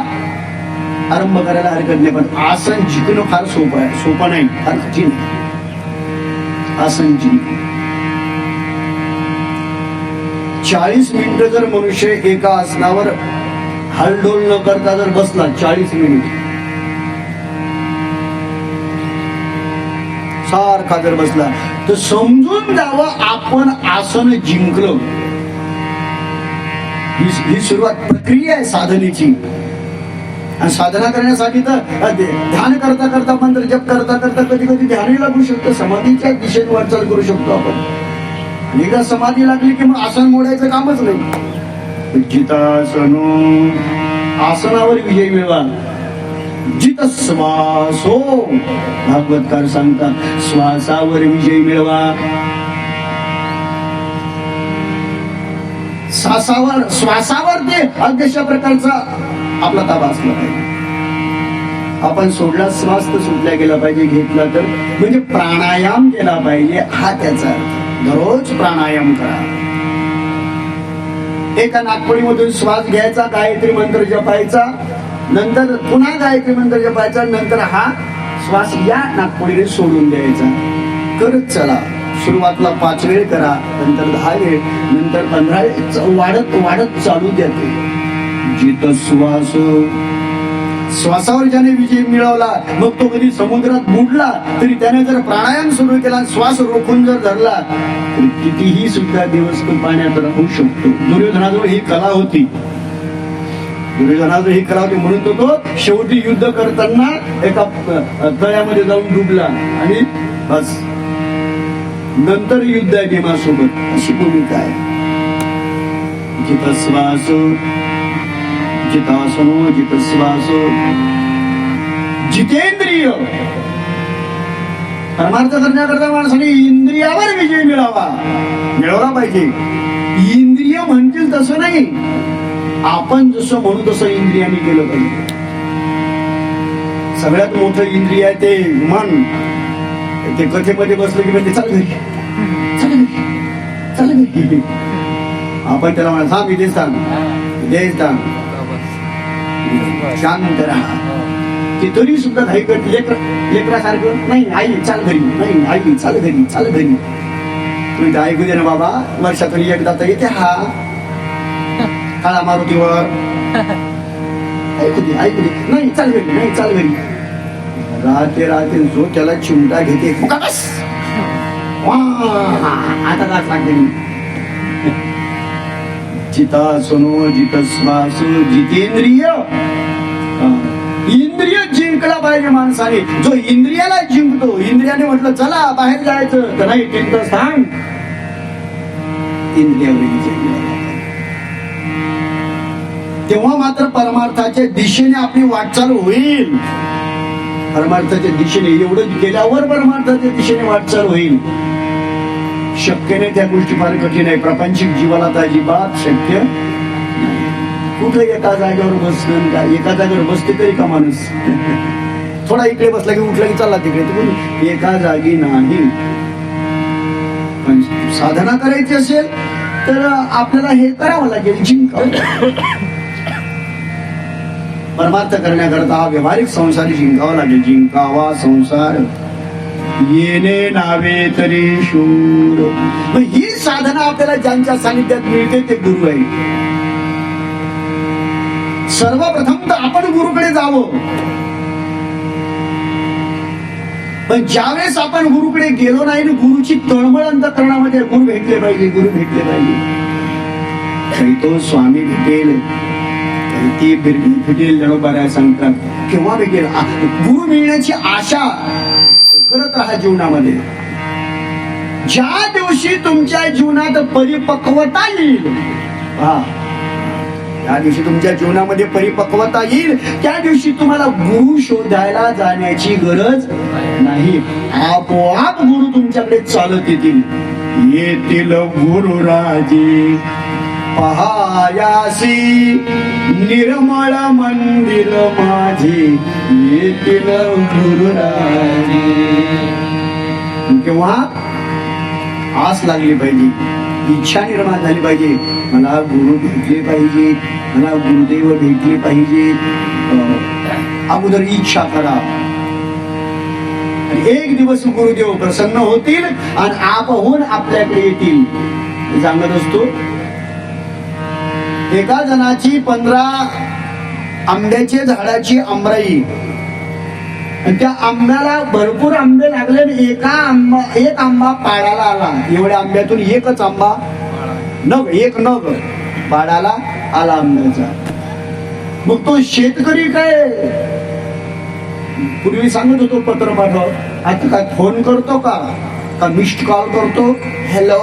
आरंभ करायला हरकत नाही. पण आसन जिंकणं फार सोपं आहे, सोपं नाही, फार कठीण आहे आसन जिंकणं. 40 मिनिटं जर मनुष्य एका आसनावर हलडोल न करता जर बसला 40 मिनिट सारखा जर बसला तर समजून जावं आपण आसन जिंकलं. ही सुरुवात प्रक्रिया आहे साधनेची. आणि साधना करण्यासाठी तर ध्यान करता करता मंत्र जप करता करता कधी कधी ध्यानही लागू शकतं. समाधीच्या दिशेने वाटचाल करू शकतो आपण. एकदा समाधी लागली की मग आसन मोडायचं कामच नाही. जितासनो, आसनावर विजय मिळवा. जित श्वासो, भागवतकार सांगतात श्वासावर विजय मिळवा. श्वासावर ते अशा प्रकारचा आपला ताबा असला पाहिजे. आपण सोडला श्वास तर सुटला गेला पाहिजे, घेतला तर म्हणजे प्राणायाम केला पाहिजे हा त्याचा अर्थ. दररोज प्राणायाम करा. एका नागपुडीमधून श्वास घ्यायचा, गायत्री मंत्र जपायचा, नंतर पुन्हा गायत्री मंत्र जपायचा, नंतर हा श्वास या नागपुडीने सोडून द्यायचा. करत चला. सुरुवातला 5 वेळ करा, नंतर 10 वेळ, नंतर 15 वेळ, वाढत वाढत चालू द्या. जित श्वास, श्वासावर ज्याने विजय मिळवला मग तो कधी समुद्रात बुडला तरी त्याने जर प्राणायाम सुरू केला, श्वास रोखून जर धरला तर कितीही सुद्धा दिवस तो पाण्यात राहू शकतो. दुर्योधनाजवळ ही कला होती. दुर्योधनाजवळ ही कला होती म्हणून तो शेवटी युद्ध करताना एका तळ्यामध्ये जाऊन डुबला आणि बस नंतर युद्ध आहे भीमासोबत. अशी भूमिका आहे. जित श्वास, जितासनो, जित श्वास, जितेंद्रिय. परमार्थ करण्याकरता माणसाने इंद्रियावर विजय मिळवला पाहिजे. इंद्रिय म्हणतील तसं नाही, आपण जसं म्हणू तसं इंद्रियाने केलं पाहिजे. सगळ्यात मोठं इंद्रिय आहे ते मन. ते कथेमध्ये बसलं की म्हणजे चल घरी, चल घरी, चल घरी. आपण त्याला म्हणा हा विदेशान शांत राहा. ते तरी सुद्धा घाई करत लेकरासारखं नाही आई चाल घरी, नाही आई चाल घरी, चाल घरी. तुम्ही ऐकू दे ना बाबा, वर्षातून एकदा तर येते हा काळा मारुतीवर. ऐकू दे नाही चाल घरी, नाही चाल घरी. राहते जो त्याला चिमटा घेते आता दात लागते. जिता सोनो जित श्वास जितेंद्रिय. इंद्रिय जिंकला पाहिजे माणसाने. जो इंद्रियाला जिंकतो, इंद्रियाने म्हटलं चला बाहेर जायचं तर नाही तिथं सांग, इंद्रियावर तेव्हा मात्र परमार्थाच्या दिशेने आपली वाटचाल होईल. परमार्थाच्या दिशेने एवढं केल्यावर परमार्थाच्या दिशेने वाटचाल होईल. शक्य नाही, त्या गोष्टी फार कठीण आहे. प्रापंचिक जीवाला तर अजिबात शक्य नाही. कुठं एका जागेवर बसणं का, एका जागेवर बसते तरी का माणूस थोडा इकडे बसला की उठला की चालला तिकडे, तुम्ही एका जागी नाही. पण साधना करायची असेल तर आपल्याला हे करावं लागेल, जिंकावं. परमार्थ करण्याकरता हा व्यवहारिक संसार जिंकावा लागेल. जिंकावा संसार येणे नावे तरी शूर. ही साधना आपल्याला ज्यांच्या सानिध्यात मिळते ते गुरु आहे. सर्वप्रथम तर आपण गुरुकडे जावं. पण ज्यावेळेस आपण गुरुकडे गेलो नाही ना, गुरुची तळमळ अंतःकरणामध्ये, गुरु भेटले पाहिजे, गुरु भेटले पाहिजे. काही तो स्वामी भेटेल, ती बिरडी भेटेल, जणोबाराय सांगतात. केव्हा भेटेल? गुरु मिळण्याची आशा करत राहा जीवनामध्ये. ज्या दिवशी तुमच्या जीवनात परिपक्वता येईल, त्या दिवशी तुमच्या जीवनामध्ये परिपक्वता येईल, त्या दिवशी तुम्हाला गुरु शोधायला जाण्याची गरज नाही. आपोआप गुरु तुमच्याकडे चालत येतील गुरुराजे पहायासी निर्मळ मंदिर माझे, येतील गुरुराजे. तेव्हा आस लागली पाहिजे, इच्छा निर्माण झाली पाहिजे. मला गुरु भेटले पाहिजे, मला गुरुदेव भेटले पाहिजे. अगोदर इच्छा करा. एक दिवस गुरुदेव प्रसन्न होतील आणि आपहून आपल्याकडे येतील. सांगत असतो, एका जणाची 15 आंब्याच्या झाडाची आंबराई, आणि त्या आंब्याला भरपूर आंबे लागले. एक आंबा पाडाला आला. एवढ्या आंब्यातून एकच आंबा एक नग पाडाला आला आंब्याचा. मग तो शेतकरी काय, पूर्वी सांगत होतो पत्र पाठव, आता काय फोन करतो का मिस्ड कॉल करतो. हॅलो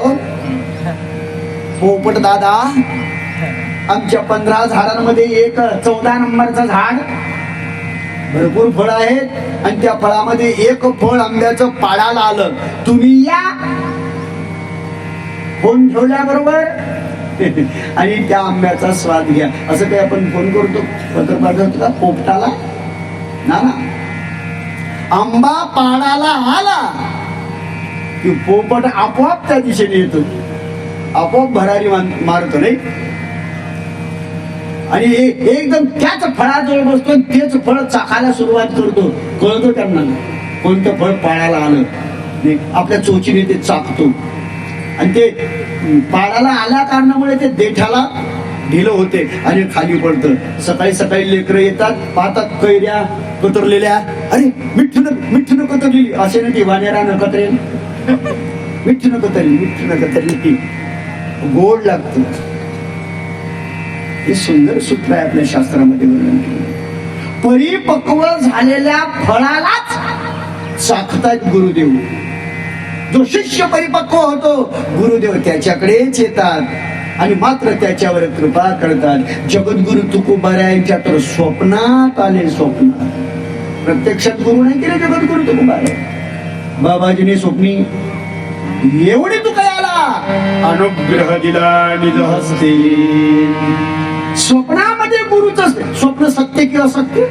पोपट दादा, आमच्या 15 झाडांमध्ये एक 14 नंबरचं झाड, भरपूर फळ आहेत आणि त्या फळामध्ये एक फळ आंब्याचं पाडाला आलं, तुम्ही या. फोन ठेवल्याबरोबर आणि त्या आंब्याचा स्वाद घ्या. असं काही आपण फोन करतो, पत्र पाठवतो का पोपटाला? ना, आंबा पाडाला आला की पोपट आपोआप त्या दिशेने येतो, आपोआप भरारी मारतो नाही. आणि एकदम त्याच फळाजवळ बसतो, तेच फळ चाखायला सुरुवात करतो. कळतो त्यांना कोणतं फळ पाडाला आलं, आपल्या चोचीने ते चाकतो. आणि ते पाडाला आल्या कारणामुळे ते देठाला ढिलं होते आणि खाली पडतं. सकाळी सकाळी लेकरं येतात, पाहतात कैऱ्या कतरलेल्या, अरे मिठ्ठून कतरलेली, असे ना ती वानेरा न कतरेल, मिठ्ठून कतरली, गोड लागतं. हे सुंदर सूत्र आहे आपल्या शास्त्रामध्ये वर्णन केलं. परिपक्व झालेल्या फळालाच चाखतात गुरुदेव. जो शिष्य परिपक्व होतो, गुरुदेव त्याच्याकडेच येतात आणि मात्र त्याच्यावर कृपा करतात. जगद्गुरु तुकोबारायांच्या तर स्वप्नात आले. स्वप्नात, प्रत्यक्षात गुरु नाही केले जगद्गुरु तुकोबाराय. बाबाजीने स्वप्नी एवढी तू काय आला अनुग्रह दिला निज हस्ते. स्वप्नामध्ये गुरुच असते. स्वप्न सत्य की असत्य?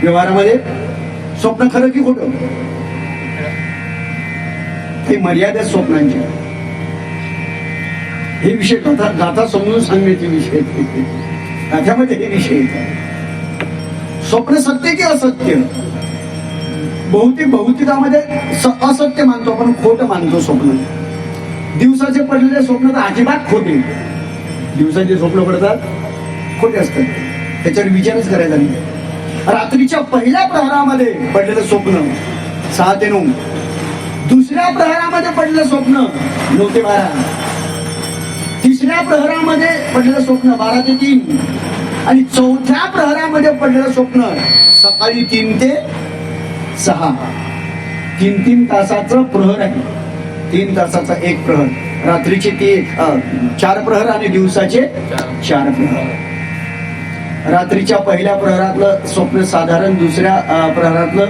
व्यवहारामध्ये स्वप्न खरं की खोटं? हे मर्यादा स्वप्नांची. हे विषय गाथा समजून सांगण्याचे विषय. गाथ्यामध्ये हे विषय येतात. स्वप्न सत्य की असत्य? भौतिकामध्ये असत्य मानतो आपण, खोटं मानतो स्वप्न. दिवसाचे पडलेले स्वप्न तर अजिबात खोटे. दिवसाचे स्वप्न पडतात खोटे असतात, त्याच्यावर विचारच करायचा नाही. रात्रीच्या पहिल्या प्रहरामध्ये पडलेलं स्वप्न 6 ते 9, दुसऱ्या प्रहरामध्ये पडलेलं स्वप्न 9 ते 12, तिसऱ्या प्रहरामध्ये पडलेलं स्वप्न 12 ते 3 आणि चौथ्या प्रहरामध्ये पडलेलं स्वप्न सकाळी 3 ते 6. 3 तासाचं प्रहर आहे. 3 तासाचा एक प्रहर. रात्रीचे 4 प्रहर आणि दिवसाचे 4 प्रहर. रात्रीच्या पहिल्या प्रहरातलं स्वप्न साधारण, दुसऱ्या प्रहरातलं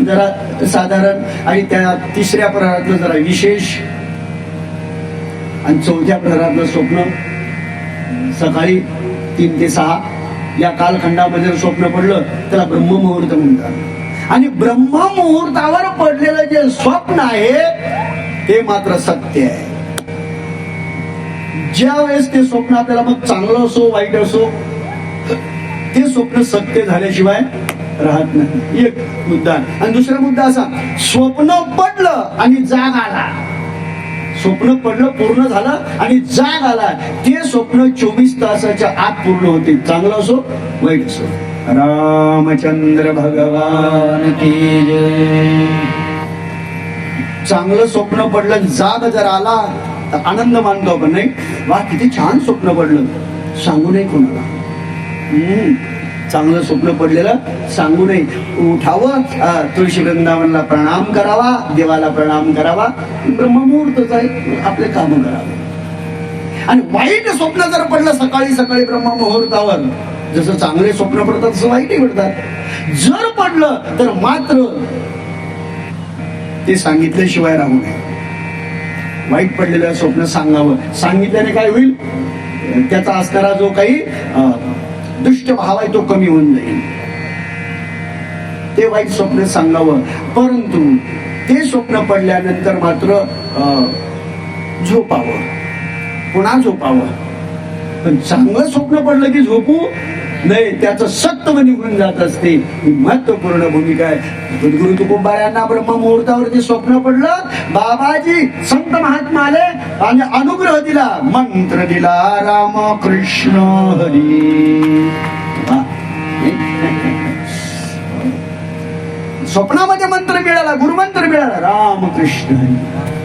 जरा साधारण आणि त्या तिसऱ्या प्रहरातलं जरा विशेष आणि चौथ्या प्रहरातलं स्वप्न सकाळी 3 ते 6 या कालखंडामध्ये जर स्वप्न पडलं त्याला ब्रह्ममुहूर्त म्हणतात. आणि ब्रह्ममुहूर्तावर पडलेलं जे स्वप्न आहे ते मात्र सत्य आहे. ज्या वेळेस ते स्वप्न आपल्याला मग चांगलं असो वाईट असो ते स्वप्न सत्य झाल्याशिवाय राहत नाही. एक मुद्दा. आणि दुसरा मुद्दा असा, स्वप्न पडलं आणि जाग आला. स्वप्न पडलं, पूर्ण झालं आणि जाग आला, ते स्वप्न 24 तासाच्या आत पूर्ण होते. चांगलं असो वाईट असो. रामचंद्र भगवान की जय. चांगलं स्वप्न पडलं, जाग जर आला तर आनंद मानतो आपण, नाही वा किती छान स्वप्न पडलं, सांगू नये कोणाला. चांगलं स्वप्न पडलेलं सांगू नये. उठावं, तुळशी वृंदावनला प्रणाम करावा, देवाला प्रणाम करावा, ब्रह्ममुहूर्तच आहे, आपले काम करावे. आणि वाईट स्वप्न जर पडलं सकाळी सकाळी ब्रह्ममुहूर्तावर, जसं चांगले स्वप्न पडतात तसं वाईटही पडतात. जर पडलं तर मात्र ते सांगितल्याशिवाय राहू नये. वाईट पडलेलं स्वप्न सांगावं. सांगितल्याने काय होईल, त्याचा असणारा जो काही दुष्ट भाव आहे तो कमी होऊन जाईल. ते वाईट स्वप्न सांगावं. परंतु ते स्वप्न पडल्यानंतर मात्र झोपावं. पुन्हा झोपावं. पण चांगलं स्वप्न पडलं की झोपू नाही, त्याचं सत्व निघून जात असते. ही महत्वपूर्ण भूमिका आहे. सद्गुरु तुकोबारायांना ब्रह्ममुहूर्तावरती स्वप्न पडलं, बाबाजी संत महात्मा आले आणि अनुग्रह दिला, मंत्र दिला, राम कृष्ण हरी. स्वप्नामध्ये मंत्र मिळाला, गुरुमंत्र मिळाला, राम कृष्ण हरी,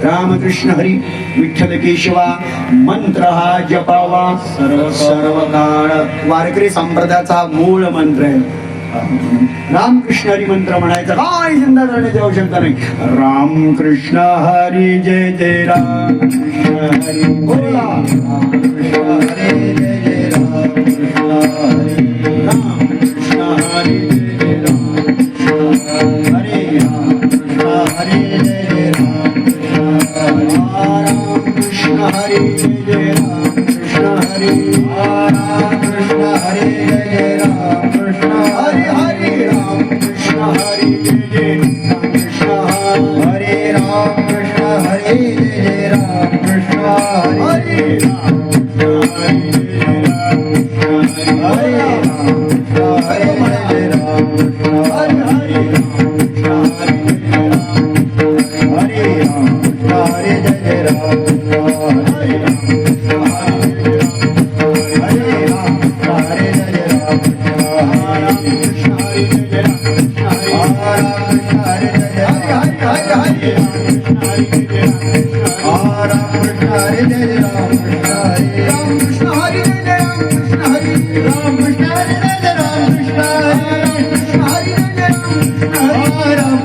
राम कृष्ण हरी, विठ्ठल केशवा. मंत्र हा जपावा सर्व काळ. वारकरी संप्रदायाचा मूळ मंत्र आहे. रामकृष्ण हरी मंत्र म्हणायचा, काय चिंता करण्याची आवश्यकता नाही. राम कृष्ण हरी जय जय राम कृष्ण हरी बोला. राम कृष्ण हरी जय जय राम कृष्ण हरी. राम कृष्ण हरी जय जय राम कृष्ण हरी. राम कृष्ण हरी जय जय राम कृष्ण हरी. राम कृष्ण हरी जय जय राम कृष्ण हरी. राम कृष्ण हरी जय जय राम कृष्ण हरी. हरे राम कृष्ण हरी जय जय राम कृष्ण हरे. राम कृष्ण हरी जय जय राम कृष्ण हरे. राम कृष्ण हरी जय जय राम कृष्ण हरे. राम कृष्ण हरी जय जय राम कृष्ण हरे. हरे राम कृष्ण हरी जय जय राम कृष्ण हरे. राम कृष्ण हरी जय जय राम कृष्ण हरे. राम कृष्ण हरी जय जय राम कृष्ण हरे. राम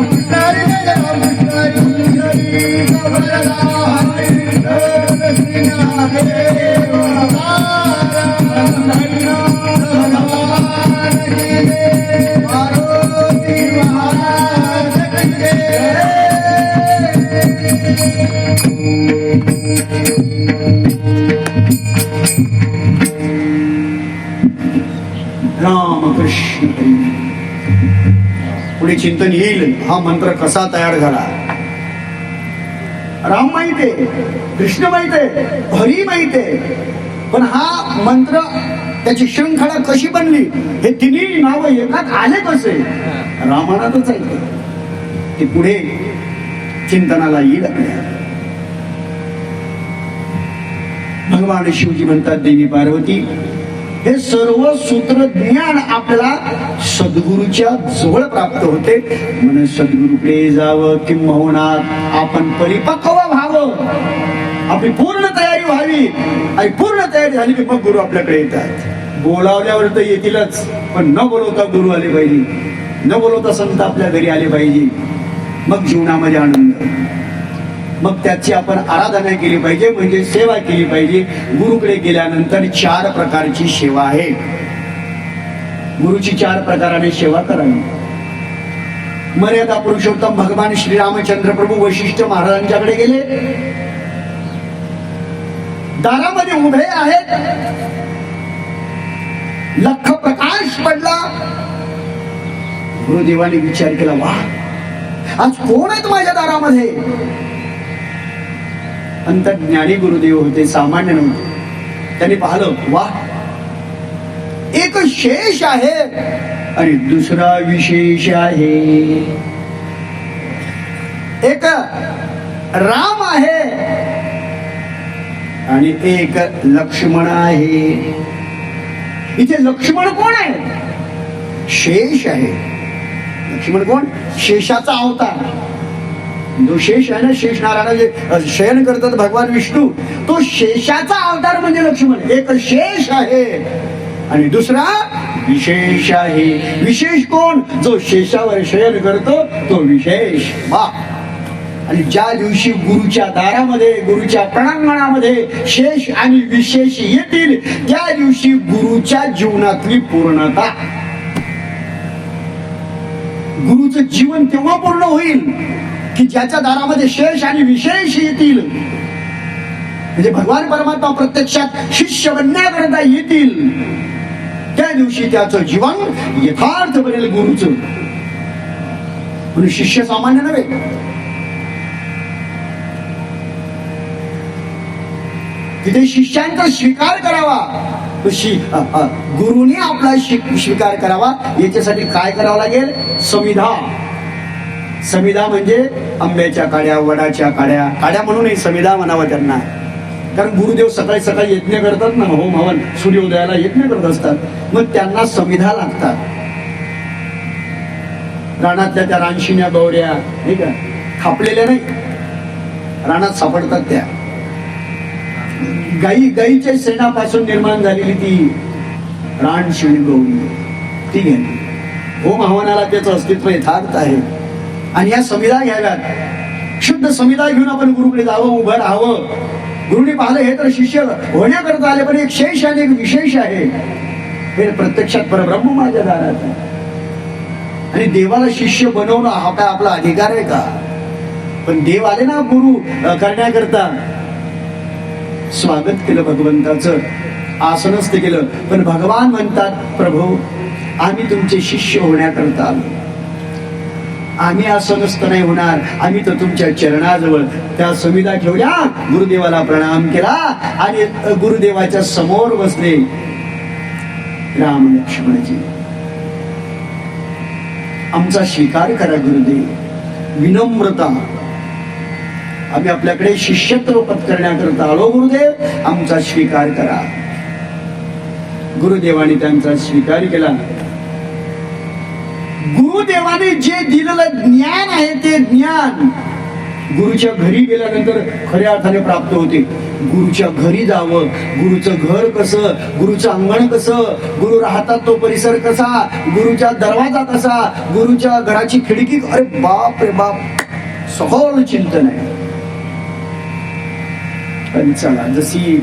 कृष्ण हरी जय जय राम कृष्ण हरे. कृष्ण हरी. पुढे चिंतन येईल हा मंत्र कसा तयार झाला. राम माहित आहे, कृष्ण माहित आहे, हरी माहित आहे, पण हा मंत्र त्याची शृंखला कशी बनली, हे तिन्ही नाव एकात आले कसे, रामायणातच आहे. ते पुढे चिंतनाला येईल आपल्या. भगवान शिवजी म्हणतात देवी पार्वती हे सर्व सूत्र ज्ञान आपल्याला सद्गुरूच्या जवळ प्राप्त होते. म्हणून सद्गुरूकडे जावं किंबहुना आपण परिपक्व व्हावं, आपली पूर्ण तयारी व्हावी. आणि पूर्ण तयारी झाली की मग गुरु आपल्याकडे येतात. बोलावल्यावर तर येतीलच, पण न बोलवता गुरु आले पाहिजे, न बोलवता संत आपल्या घरी आले पाहिजे. मग जीवनामध्ये आनंद, मग त्याची आपण आराधना केली पाहिजे, म्हणजे सेवा केली पाहिजे. गुरुकडे गेल्यानंतर 4 प्रकारची सेवा आहे. गुरुची 4 प्रकाराने सेवा करावी. मर्यादा पुरुषोत्तम भगवान श्रीरामचंद्र प्रभू वशिष्ठ महाराजांच्याकडे गेले. दारामध्ये उभे आहेत, लख प्रकाश पडला. गुरुदेवाने विचार केला, वा आज कोण आहेत माझ्या दारामध्ये. अंतर्ज्ञानी गुरुदेव होते, सामान्य नव्हते. त्यांनी पाहिलं, वा एक शेष आहे आणि दुसरा विशेष आहे. एक राम आहे आणि एक लक्ष्मण आहे. इथे लक्ष्मण कोण आहे? शेष आहे. लक्ष्मण कोण? शेषाचा अवतार. जो शेष आहे ना, शेष नारायण जे शयन करतात भगवान विष्णू, तो शेषाचा अवतार म्हणजे लक्ष्मण. एक शेष आहे आणि दुसरा विशेष आहे. विशेष कोण? जो शेषावर शयन करतो तो विशेष. वा. आणि ज्या दिवशी गुरुच्या दारामध्ये, गुरुच्या प्रणांगणामध्ये शेष आणि विशेष येतील, त्या दिवशी गुरुच्या जीवनातली पूर्णता, गुरुचं जीवन तेव्हा पूर्ण होईल की ज्याच्या दारामध्ये शेष आणि विशेष येतील. म्हणजे भगवान परमात्मा प्रत्यक्षात शिष्य बनण्याकरता येतील, त्या दिवशी त्याचं जीवन यथार्थ बनेल गुरुचं. म्हणून शिष्य सामान्य नव्हे. तिथे शिष्यांचा स्वीकार करावा, गुरुने आपला स्वीकार करावा. याच्यासाठी काय करावं लागेल? समिधा. समिधा म्हणजे आंब्याच्या काड्या, वडाच्या काड्या. काड्या म्हणूनही समिधा म्हणावं त्यांना. कारण गुरुदेव सकाळी सकाळी यज्ञ करतात ना, होम हवन, सूर्योदयाला यज्ञ करत असतात. मग त्यांना समिधा लागतात. रानातल्या त्या रानशिन्या गौऱ्या नाही का, खापलेल्या नाही, रानात सापडतात त्या. गाईच्या शेणापासून निर्माण झालेली ती रानशिणी गौरी, ती घ्यावी. होम हवनाला त्याचं अस्तित्व यथार्थ आहे. आणि या समिधा घ्याव्यात. शुद्ध समिधा घेऊन आपण गुरुकडे जावं, उभं राहावं. गुरुने पाहिलं हे तर शिष्य होण्याकरता आले, पण एक शेष आणि एक विशेष आहे. हे प्रत्यक्षात परब्रह्म माझ्या दारात आहे. आणि देवाला शिष्य बनवणं हा काय आपला अधिकार आहे का? पण देव आले ना गुरु करण्याकरता, स्वागत केलं भगवंताचं, आसनस्थ केलं. पण भगवान म्हणतात, प्रभू आम्ही तुमचे शिष्य होण्याकरता आलो, आम्ही आसनस्थ नाही होणार, आम्ही तर तुमच्या चरणाजवळ. त्या समिधा ठेवल्या, गुरुदेवाला प्रणाम केला आणि गुरुदेवाच्या समोर बसले राम लक्ष्मणजी. आमचा स्वीकार करा गुरुदेव, विनम्रता. आम्ही आपल्याकडे शिष्यत्व पत्करण्याकरता आलो गुरुदेव, आमचा स्वीकार करा. गुरुदेवाने त्यांचा स्वीकार केला. गुरुदेवाने जे दिलेलं ज्ञान आहे ते ज्ञान गुरुच्या घरी गेल्यानंतर खऱ्या अर्थाने प्राप्त होते. गुरुच्या घरी जावं, गुरुचं घर कसं, गुरुचं अंगण कसं, गुरु राहतात तो परिसर कसा, गुरुचा दरवाजा कसा, गुरुच्या घराची खिडकी, अरे बाप रे बाप, सखोल चिंतन आहे. पण चला, जशी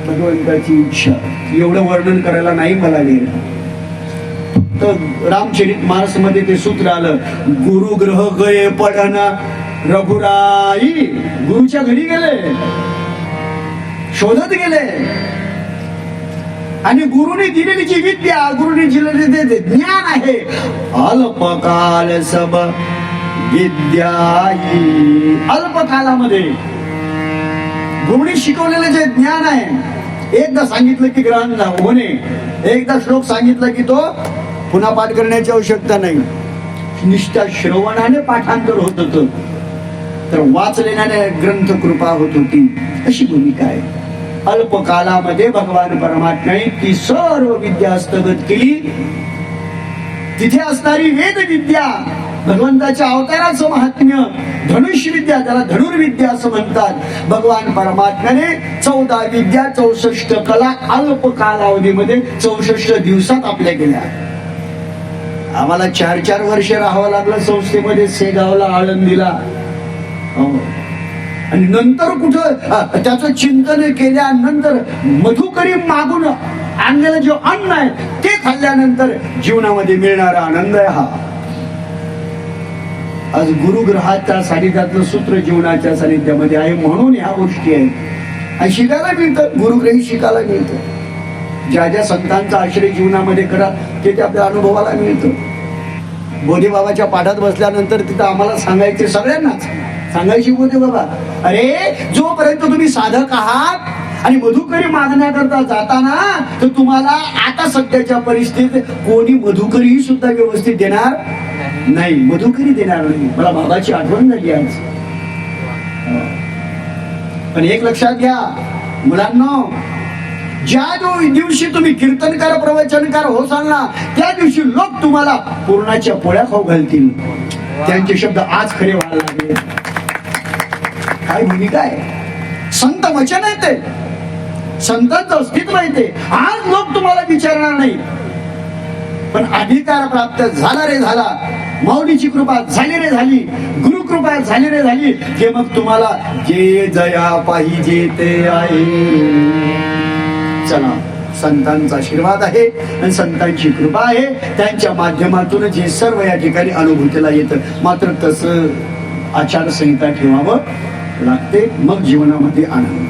भगवंताची इच्छा, एवढं वर्णन करायला नाही मला वेळ. तर रामचरित मानस मध्ये ते सूत्र आलं, गुरु ग्रह गये पडना रघुराई. गुरुच्या घरी गेले, शोधत गेले. आणि गुरुने दिलेली जी विद्या, गुरुने दिलेले जे ज्ञान आहे, अल्पकाल सब विद्याई, अल्पकालामध्ये गुरुने शिकवलेलं जे ज्ञान आहे, एकदा सांगितलं की ग्रहण होणे, एकदा श्लोक सांगितलं की तो पुन्हा पाठ करण्याची आवश्यकता नाही. निष्ठा श्रवणाने पाठांतर होत होतं, तर वाचलेल्याने ग्रंथ कृपा होत होती. अशी भूमिका आहे. अल्पकालामध्ये भगवान परमात्म्याने ती सर्व विद्या हस्तगत केली. तिथे असणारी वेद विद्या, भगवंताच्या अवताराचं महात्म्य, धनुष्य विद्या, त्याला धनुर्विद्या असं म्हणतात. भगवान परमात्म्याने 14 विद्या 64 कला अल्प कालावधीमध्ये 64 दिवसात आपल्या केल्या. आम्हाला 4-4 वर्ष राहावं लागलं संस्थेमध्ये, सेगावला, आळंदीला. आणि नंतर कुठं त्याचं चिंतन केल्यानंतर मधुकरी मागून आणलेलं जे अन्न आहे ते खाल्ल्यानंतर जीवनामध्ये मिळणारा आनंद आहे हा. आज गुरुग्रहाच्या सानिध्यातलं सूत्र जीवनाच्या सानिध्यामध्ये आहे, म्हणून ह्या गोष्टी आहेत. आणि शिकायला मिळतं, गुरुग्रही शिकायला मिळतं. ज्या ज्या संतांचा आश्रय जीवनामध्ये करा ते आपल्या अनुभवाला मिळतं. बोधीबाबाच्या पाठात बसल्यानंतर तिथं आम्हाला सांगायचे, सगळ्यांनाच सांगायची, बोधीबाबा, अरे जोपर्यंत तुम्ही साधक आहात आणि मधुकरी मागण्याकरता जाताना, तर तुम्हाला आता सध्याच्या परिस्थितीत कोणी मधुकरी सुद्धा व्यवस्थित देणार नाही, मधुकरी देणार नाही. मला बाबाची आठवण झाली आज. पण एक लक्षात घ्या मुलांनो, ज्या दिवशी तुम्ही कीर्तनकार प्रवचनकार होसाल ना, त्या दिवशी लोक तुम्हाला पूर्णाच्या पोळ्या खाऊ घालतील. त्यांचे शब्द आज खरे व्हायला लागले. काय भूमिका आहे? संत वचन आहे ते, संतांचं अस्तित्व आहे ते. आज लोक तुम्हाला विचारणार नाही, पण अधिकार प्राप्त झाला रे झाला, माऊलीची कृपा झाली रे झाली, गुरु कृपा झाली रे झाली, हे मग तुम्हाला जे जया पाहिजे ते आहे. चला, संतांचा आशीर्वाद आहे आणि संतांची कृपा आहे, त्यांच्या माध्यमातून जे सर्व या ठिकाणी अनुभूतीला येतं. मात्र तसं आचारसंहिता ठेवावं लागते, मग जीवनामध्ये आनंद.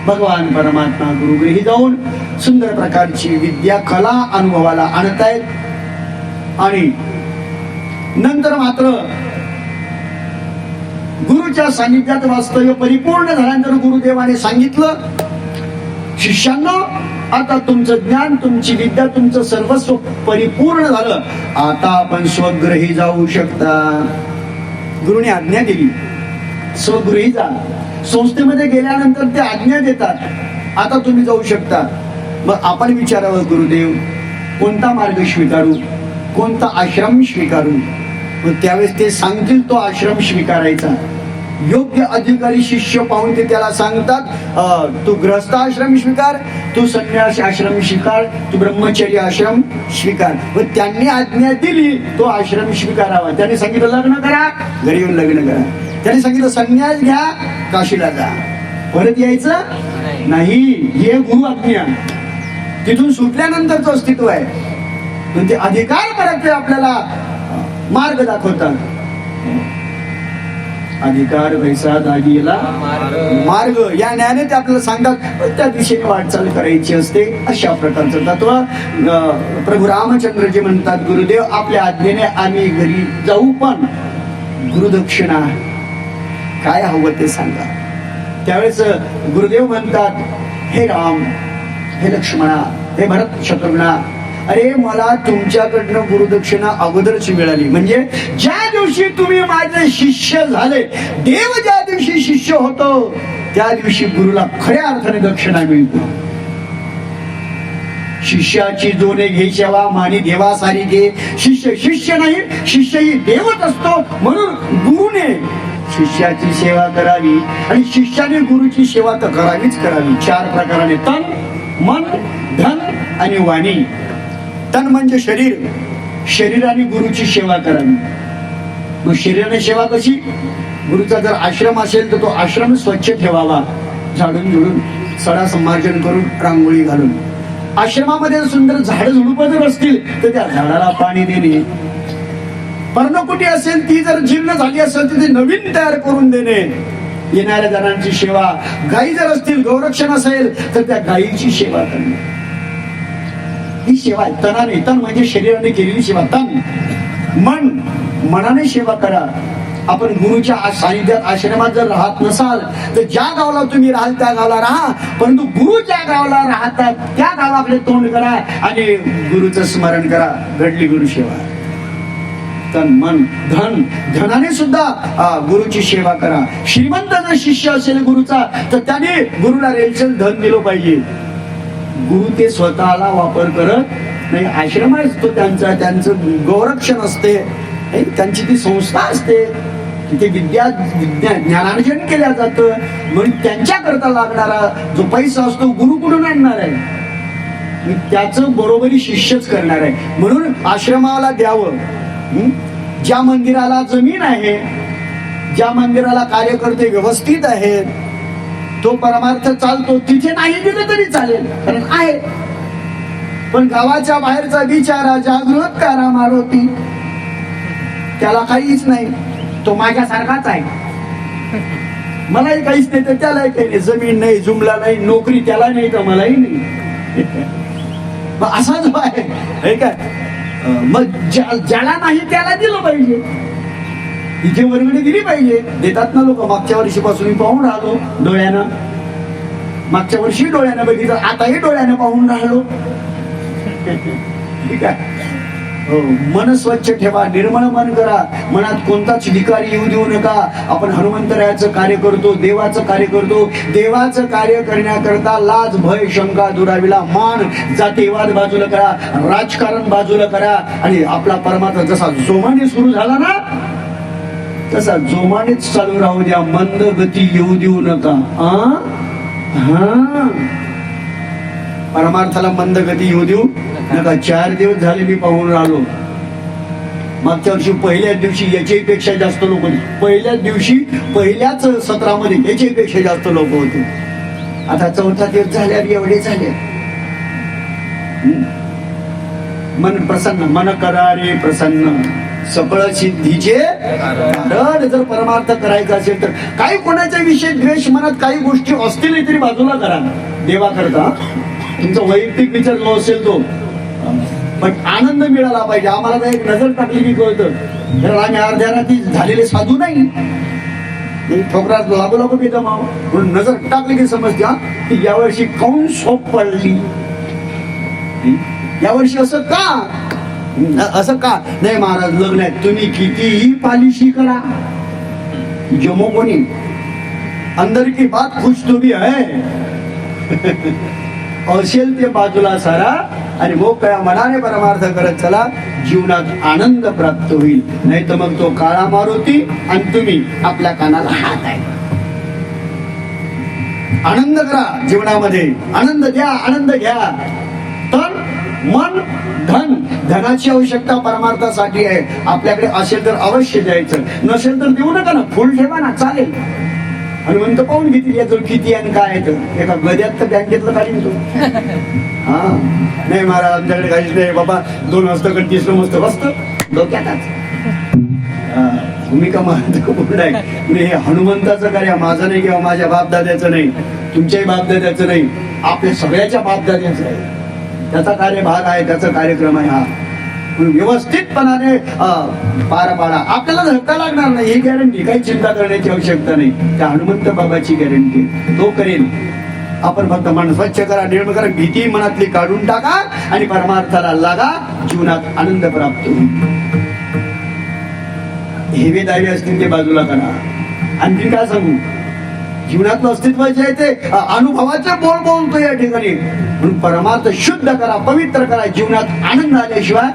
भगवान परमात्मा गुरुगृही जाऊन सुंदर प्रकारची विद्या कला अनुभवाला आणतायत. आणि नंतर मात्र गुरुच्या सानिध्यात वास्तव्य परिपूर्ण झाल्यानंतर गुरुदेवाने सांगितलं, शिष्यांनो, आता तुमचं ज्ञान, तुमची विद्या, तुमचं सर्वस्व परिपूर्ण झालं, आता आपण स्वगृही जाऊ शकता. गुरुने आज्ञा दिली, स्वगृही जा. संस्थेमध्ये गेल्यानंतर ते आज्ञा देतात, आता तुम्ही जाऊ शकता. मग आपण विचारावं, गुरुदेव कोणता मार्ग स्वीकारू, कोणता आश्रम स्वीकारू? मग त्यावेळेस ते सांगतील तो आश्रम स्वीकारायचा. योग्य अधिकारी शिष्य पाहून ते त्याला सांगतात, तू गृहस्थ आश्रम स्वीकार, तू संन्यासी आश्रम स्वीकार, तू ब्रह्मचर्य आश्रम स्वीकार. व त्यांनी आज्ञा दिली तो आश्रम स्वीकारावा. त्यांनी सांगितलं लग्न करा, घरी येऊन लग्न करा. त्यांनी सांगितलं संन्यास घ्या, काशीला जा, परत यायचं नाही. हे गुरु आज्ञा. तिथून सुटल्यानंतरच अस्तित्व आहे. पण ते अधिकार परत आपल्याला मार्ग दाखवतात. अधिकार वैसा दागीला मार्ग, या न्यायाने ते आपल्याला सांगतात त्या दिशेने वाटचाल करायची असते. अशा प्रकारचं तत्व प्रभू रामचंद्रजी म्हणतात, गुरुदेव आपल्या आज्ञेने आम्ही घरी जाऊ, पण गुरुदक्षिणा काय हवं ते सांगा. त्यावेळेस गुरुदेव म्हणतात, हे राम, हे लक्ष्मणा, हे भरत शत्रुघ्ना, अरे मला तुमच्याकडनं गुरुदक्षिणा अगोदरच मिळाली. म्हणजे ज्या दिवशी तुम्ही माझे शिष्य झाले, देव ज्या दिवशी शिष्य होतो त्या दिवशी गुरुला खऱ्या अर्थाने दक्षिणा मिळते. शिष्याची जोने घे सेवा, मानी देवा सारी घे. शिष्य शिष्य नाही, शिष्यही देवच असतो. म्हणून गुरुने शिष्याची सेवा करावी आणि शिष्याने गुरुची सेवा तर करावीच करावी. 4 प्रकाराने, तन, मन, धन आणि वाणी. तन म्हणजे शरीर, शरीराने गुरुची सेवा करावी. मग शरीराने सेवा कशी? गुरुचा जर आश्रम असेल तर तो आश्रम स्वच्छ ठेवावा, झाडून झुडून, सडा संमार्जन करून, रांगोळी घालून. आश्रमामध्ये सुंदर झाड झुडुपं जर असतील तर त्या झाडाला पाणी देणे. पर्णकुटी असेल ती जर जीर्ण झाली असेल तर ती नवीन तयार करून देणे. येणाऱ्या जणांची सेवा. गायी जर असतील, गौरक्षण असेल तर त्या गायीची सेवा करणे. ही सेवा आहे. तनाने, तन म्हणजे शरीराने केलेली सेवा. तन मन, मनाने सेवा करा. आपण गुरुच्या सानिध्यात आश्रमात जर राहत नसाल तर ज्या गावाला तुम्ही राहाल त्या गावाला राहा, परंतु गुरु ज्या गावाला राहतात त्या गावाकडे तोंड करा आणि गुरुचं स्मरण करा. घडली गुरु सेवा. तन मन धन, धनाने सुद्धा गुरुची सेवा करा. श्रीमंत जर शिष्य असेल गुरुचा तर त्याने गुरुला रेलचेल धन दिलं पाहिजे. गुरु ते स्वतःला वापर करत नाही. आश्रम असतो त्यांचा, त्यांचं गौरक्षण असते, त्यांची ती संस्था असते, तिथे ज्ञानार्जन केल्या जातं. म्हणून त्यांच्या करता लागणारा जो पैसा असतो गुरु कुठून आणणार आहे? त्याचं बरोबरी शिष्यच करणार आहे. म्हणून आश्रमाला द्यावं. ज्या मंदिराला जमीन आहे, ज्या मंदिराला कार्यकर्ते व्यवस्थित आहेत, तो परमार्थ चालतो. तिथे नाही दिलं तरी चालेल, कारण आहे. पण गावाच्या बाहेरचा बिचारा जागृत करा मारुती, त्याला काहीच नाही. तो माझ्यासारखाच आहे, मलाही काहीच नाही तर त्यालाही काही नाही. जमीन नाही, जुमला नाही, नोकरी त्याला नाही तर मलाही नाही. असा जो आहे काय, मग ज्याला नाही त्याला दिलं पाहिजे. इथे वर्गणी दिली पाहिजे. देतात ना लोक. मागच्या वर्षीपासून मी पाहून राहिलो डोळ्यानं. मागच्या वर्षी डोळ्यानं बघितलं, आताही डोळ्यानं पाहून राहिलो. ठीक आहे. हो, मन स्वच्छ ठेवा, निर्मळ मन करा. मनात कोणताच विकार येऊ देऊ नका. आपण हनुमंतरायाचं कार्य करतो, देवाचं कार्य करतो. देवाचं कार्य करण्याकरता लाज, भय, शंका दुरावीला, मान, जातीवाद बाजूला करा, राजकारण बाजूला करा. आणि आपला परमात्मा जसा जोमाने सुरू झाला ना तसा जोमानेच चालू राहू द्या. मंद गती येऊ देऊ नका. परमार्थाला मंद गती येऊ देऊ नका. 4 दिवस झाले मी पाहून राहिलो. मागच्या वर्षी पहिल्याच दिवशी याच्यापेक्षा जास्त लोक होते. पहिल्याच दिवशी पहिल्याच सत्रामध्ये याच्यापेक्षा जास्त लोक होते. आता 4था दिवस झाल्यावर एवढे झाले. मन प्रसन्न, मन करारे प्रसन्न, सकळ सिद्धीचे कारण. जर परमार्थ करायचा असेल तर काही कोणाच्या विषयी द्वेष मनात काही गोष्टी असतील तरी बाजूला करा. देवा करता तुमचा वैयक्तिक विचार जो असेल तो, पण आनंद मिळाला पाहिजे. आम्हाला तर एक नजर टाकली की कळतं, कारण आम्ही अर्ध्या रात्री झालेले साधू नाही. ठोकरात लागू लागू मी जमाव म्हणून नजर टाकली की समजते की यावर्षी काऊन सोप पडली, यावर्षी असं का, असं का नाही. महाराज लग्न आहे, तुम्ही कितीही पॉलिशी करा, जमो कोणी अंदर की बात खुश तुम्ही आहे असेल ते बाजूला सारा आणि मोकळ्या मनाने परमार्थ करत चला. जीवनात आनंद प्राप्त होईल. नाही तर मग तो काळा मारुती आणि तुम्ही आपल्या कानाला हात आहे. आनंद करा जीवनामध्ये, आनंद द्या, आनंद घ्या. तर मन धन, धनाची आवश्यकता परमार्थासाठी आहे. आपल्याकडे असेल तर अवश्य द्यायचं, नसेल तर देऊ नका ना. फुल ठेवा ना, चालेल. हनुमंत पाहून घेतील याचं किती आणि काय आहे. तर एका गद्यात तर बँकेतलं काढीन तो. हा नाही महाराज आमच्याकडे काहीच नाही बाबा. 2 हस्तकड 3 मस्त बसत डोक्यातच. भूमिका महत्वपूर्ण आहे. हे हनुमंताचं कार्य माझं नाही किंवा माझ्या बापदाद्याचं नाही, तुमच्याही बापदाद्याचं नाही, आपल्या सगळ्याच्या बापदाद्याचं आहे. त्याचा कार्यभाग आहे, त्याचा कार्यक्रम आहे हा. व्यवस्थितपणाने पार पाडा. आपल्याला धक्का लागणार नाही ही गॅरंटी, काही चिंता करण्याची आवश्यकता नाही. त्या हनुमंत बाबाची गॅरंटी, तो करेल. आपण फक्त मन स्वच्छ करा, निर्मळ करा, भीती मनातली काढून टाका आणि परमार्थाला लागा. जीवनात आनंद प्राप्त होईल. हेवे दावे असतील ते बाजूला करा. आणखी काय सांगू, जीवनातलं अस्तित्व जे आहे ते अनुभवाचे बोल बोलतो या ठिकाणी. म्हणून परमार्थ शुद्ध करा, पवित्र करा. जीवनात आनंद आल्याशिवाय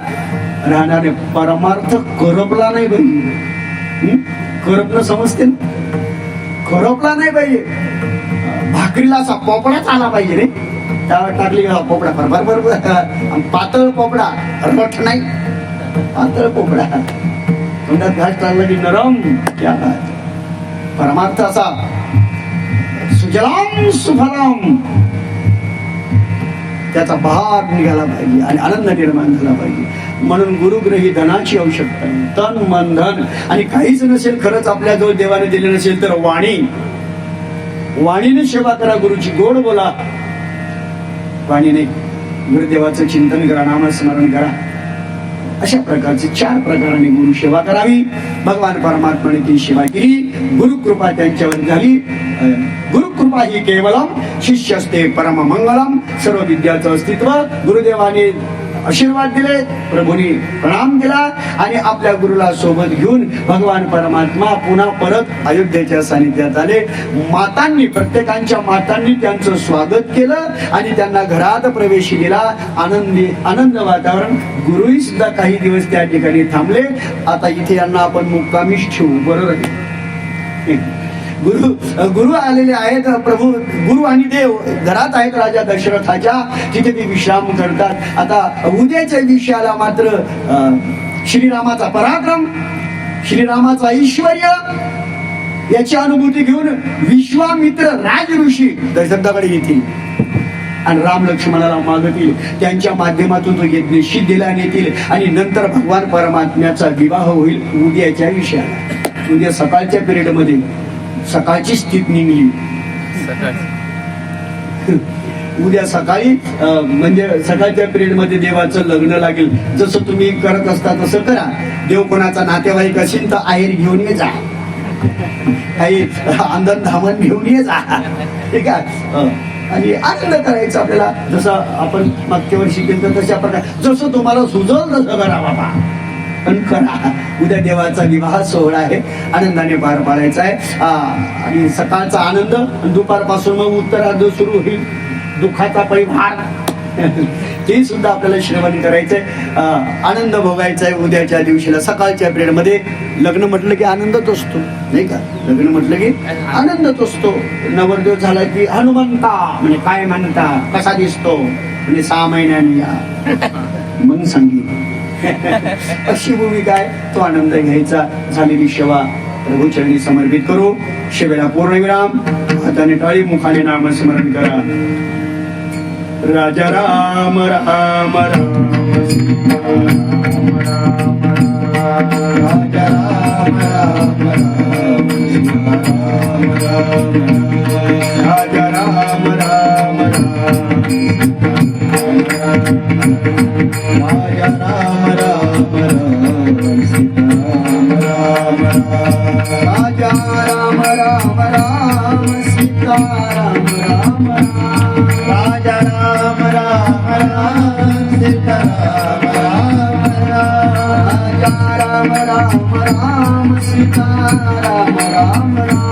राहणार नाही. परमार्थ करपला नाही पाहिजे. करपणं समजते ना, करपला नाही पाहिजे. भाकरीला असा पोपडाच आला पाहिजे रे. त्यावर टाकली पोपडा बरोबर बरोबर. पातळ पोपडा, रट नाही, पातळ पोपडा. तोंडात घास टाकला की नरम. परमार्थ असा सुजलाम सुफलाम, त्याचा बहार निघाला पाहिजे आणि आनंद निर्माण झाला पाहिजे. म्हणून गुरुग्रही धनाची आवश्यकता आहे. तन मन धन. आणि काहीच नसेल खरंच आपल्याजवळ देवाने दिले नसेल तर वाणी, वाणीने सेवा करा गुरुची. गोड बोला, वाणी नाही. गुरुदेवाचं चिंतन करा, नामस्मरण करा. अशा प्रकारचे 4 प्रकाराने गुरु सेवा करावी. भगवान परमात्म्याने ती सेवा केली. गुरुकृपा त्यांच्यावर झाली. गुरुकृपा ही केवलम शिष्यस्ते परम मंगलम. सर्व विद्याचं अस्तित्व गुरुदेवाने आशीर्वाद दिले, प्रभूंनी प्रणाम केला आणि आपल्या गुरुला सोबत घेऊन भगवान परमात्मा पुन्हा परत अयोध्येच्या सानिध्यात आले. मातांनी, प्रत्येकांच्या मातांनी त्यांचं स्वागत केलं आणि त्यांना घरात प्रवेश दिला. आनंद वातावरण. गुरुही सुद्धा काही दिवस त्या ठिकाणी थांबले. आता इथे यांना आपण मुक्कामीच ठेवू, बरोबर आहे. गुरु आलेले आहेत. प्रभू गुरु आणि देव घरात आहेत राजा दशरथाच्या, तिथे ते विश्राम करतात. आता उद्याच्या विषयाला मात्र श्रीरामाचा पराक्रम, श्रीरामाचा ऐश्वर्य याची अनुभूती घेऊन विश्वामित्र राज ऋषी दशरथाकडे येतील आणि राम लक्ष्मणाला मागतील. त्यांच्या माध्यमातून तो यज्ञ सिद्धीला नेतील आणि नंतर भगवान परमात्म्याचा विवाह होईल. उद्याच्या विषयाला, उद्या सकाळच्या पिरियड मध्ये सकाळची स्थिती निघली. उद्या सकाळी म्हणजे सकाळच्या पिरियड मध्ये देवाचं लग्न लागेल. जसं तुम्ही करत असता तसं करा. देव कोणाचा नातेवाईक असेल तर आहेर घेऊन ये जा, काही आंदन धामन घेऊन ये जा, ठीक आहे. आणि आनंद करायचा आपल्याला. जसं आपण मागच्या वर्षी केलं तशा प्रकारे जसं तुम्हाला सुचल तसं करा बाबा, पण करा. उद्या देवाचा विवाह सोहळा आहे, आनंदाने पार पाडायचा आहे. आणि सकाळचा आनंद, दुपारपासून मग उत्तरार्ध सुरू होईल, दुःखाचा परिहार ते सुद्धा आपल्याला श्रवण करायचंय. आनंद भोगायचा आहे उद्याच्या दिवशीला. सकाळच्या पिरियड मध्ये लग्न म्हटलं की आनंदच असतो, नाही का? लग्न म्हटलं की आनंदच असतो. नवरदेव झाला की हनुमंता म्हणजे काय म्हणता, कसा दिसतो म्हणजे 6 महिन्यांनी या मग सांगितलं. अशी भूमिका आहे. तो आनंद घ्यायचा. झालेली सेवा प्रभूचरणी समर्पित करू. सेवेला पूर्णविराम. हाताने टाळी, मुखाने नामस्मरण करा. राजा राम राम राम राजा राम राम राजा राम राम राजा राम राम राजा राम राम राम सीता राम राम राजा राम राम राम सीता राम राजा राम राम राम सीता राम राम.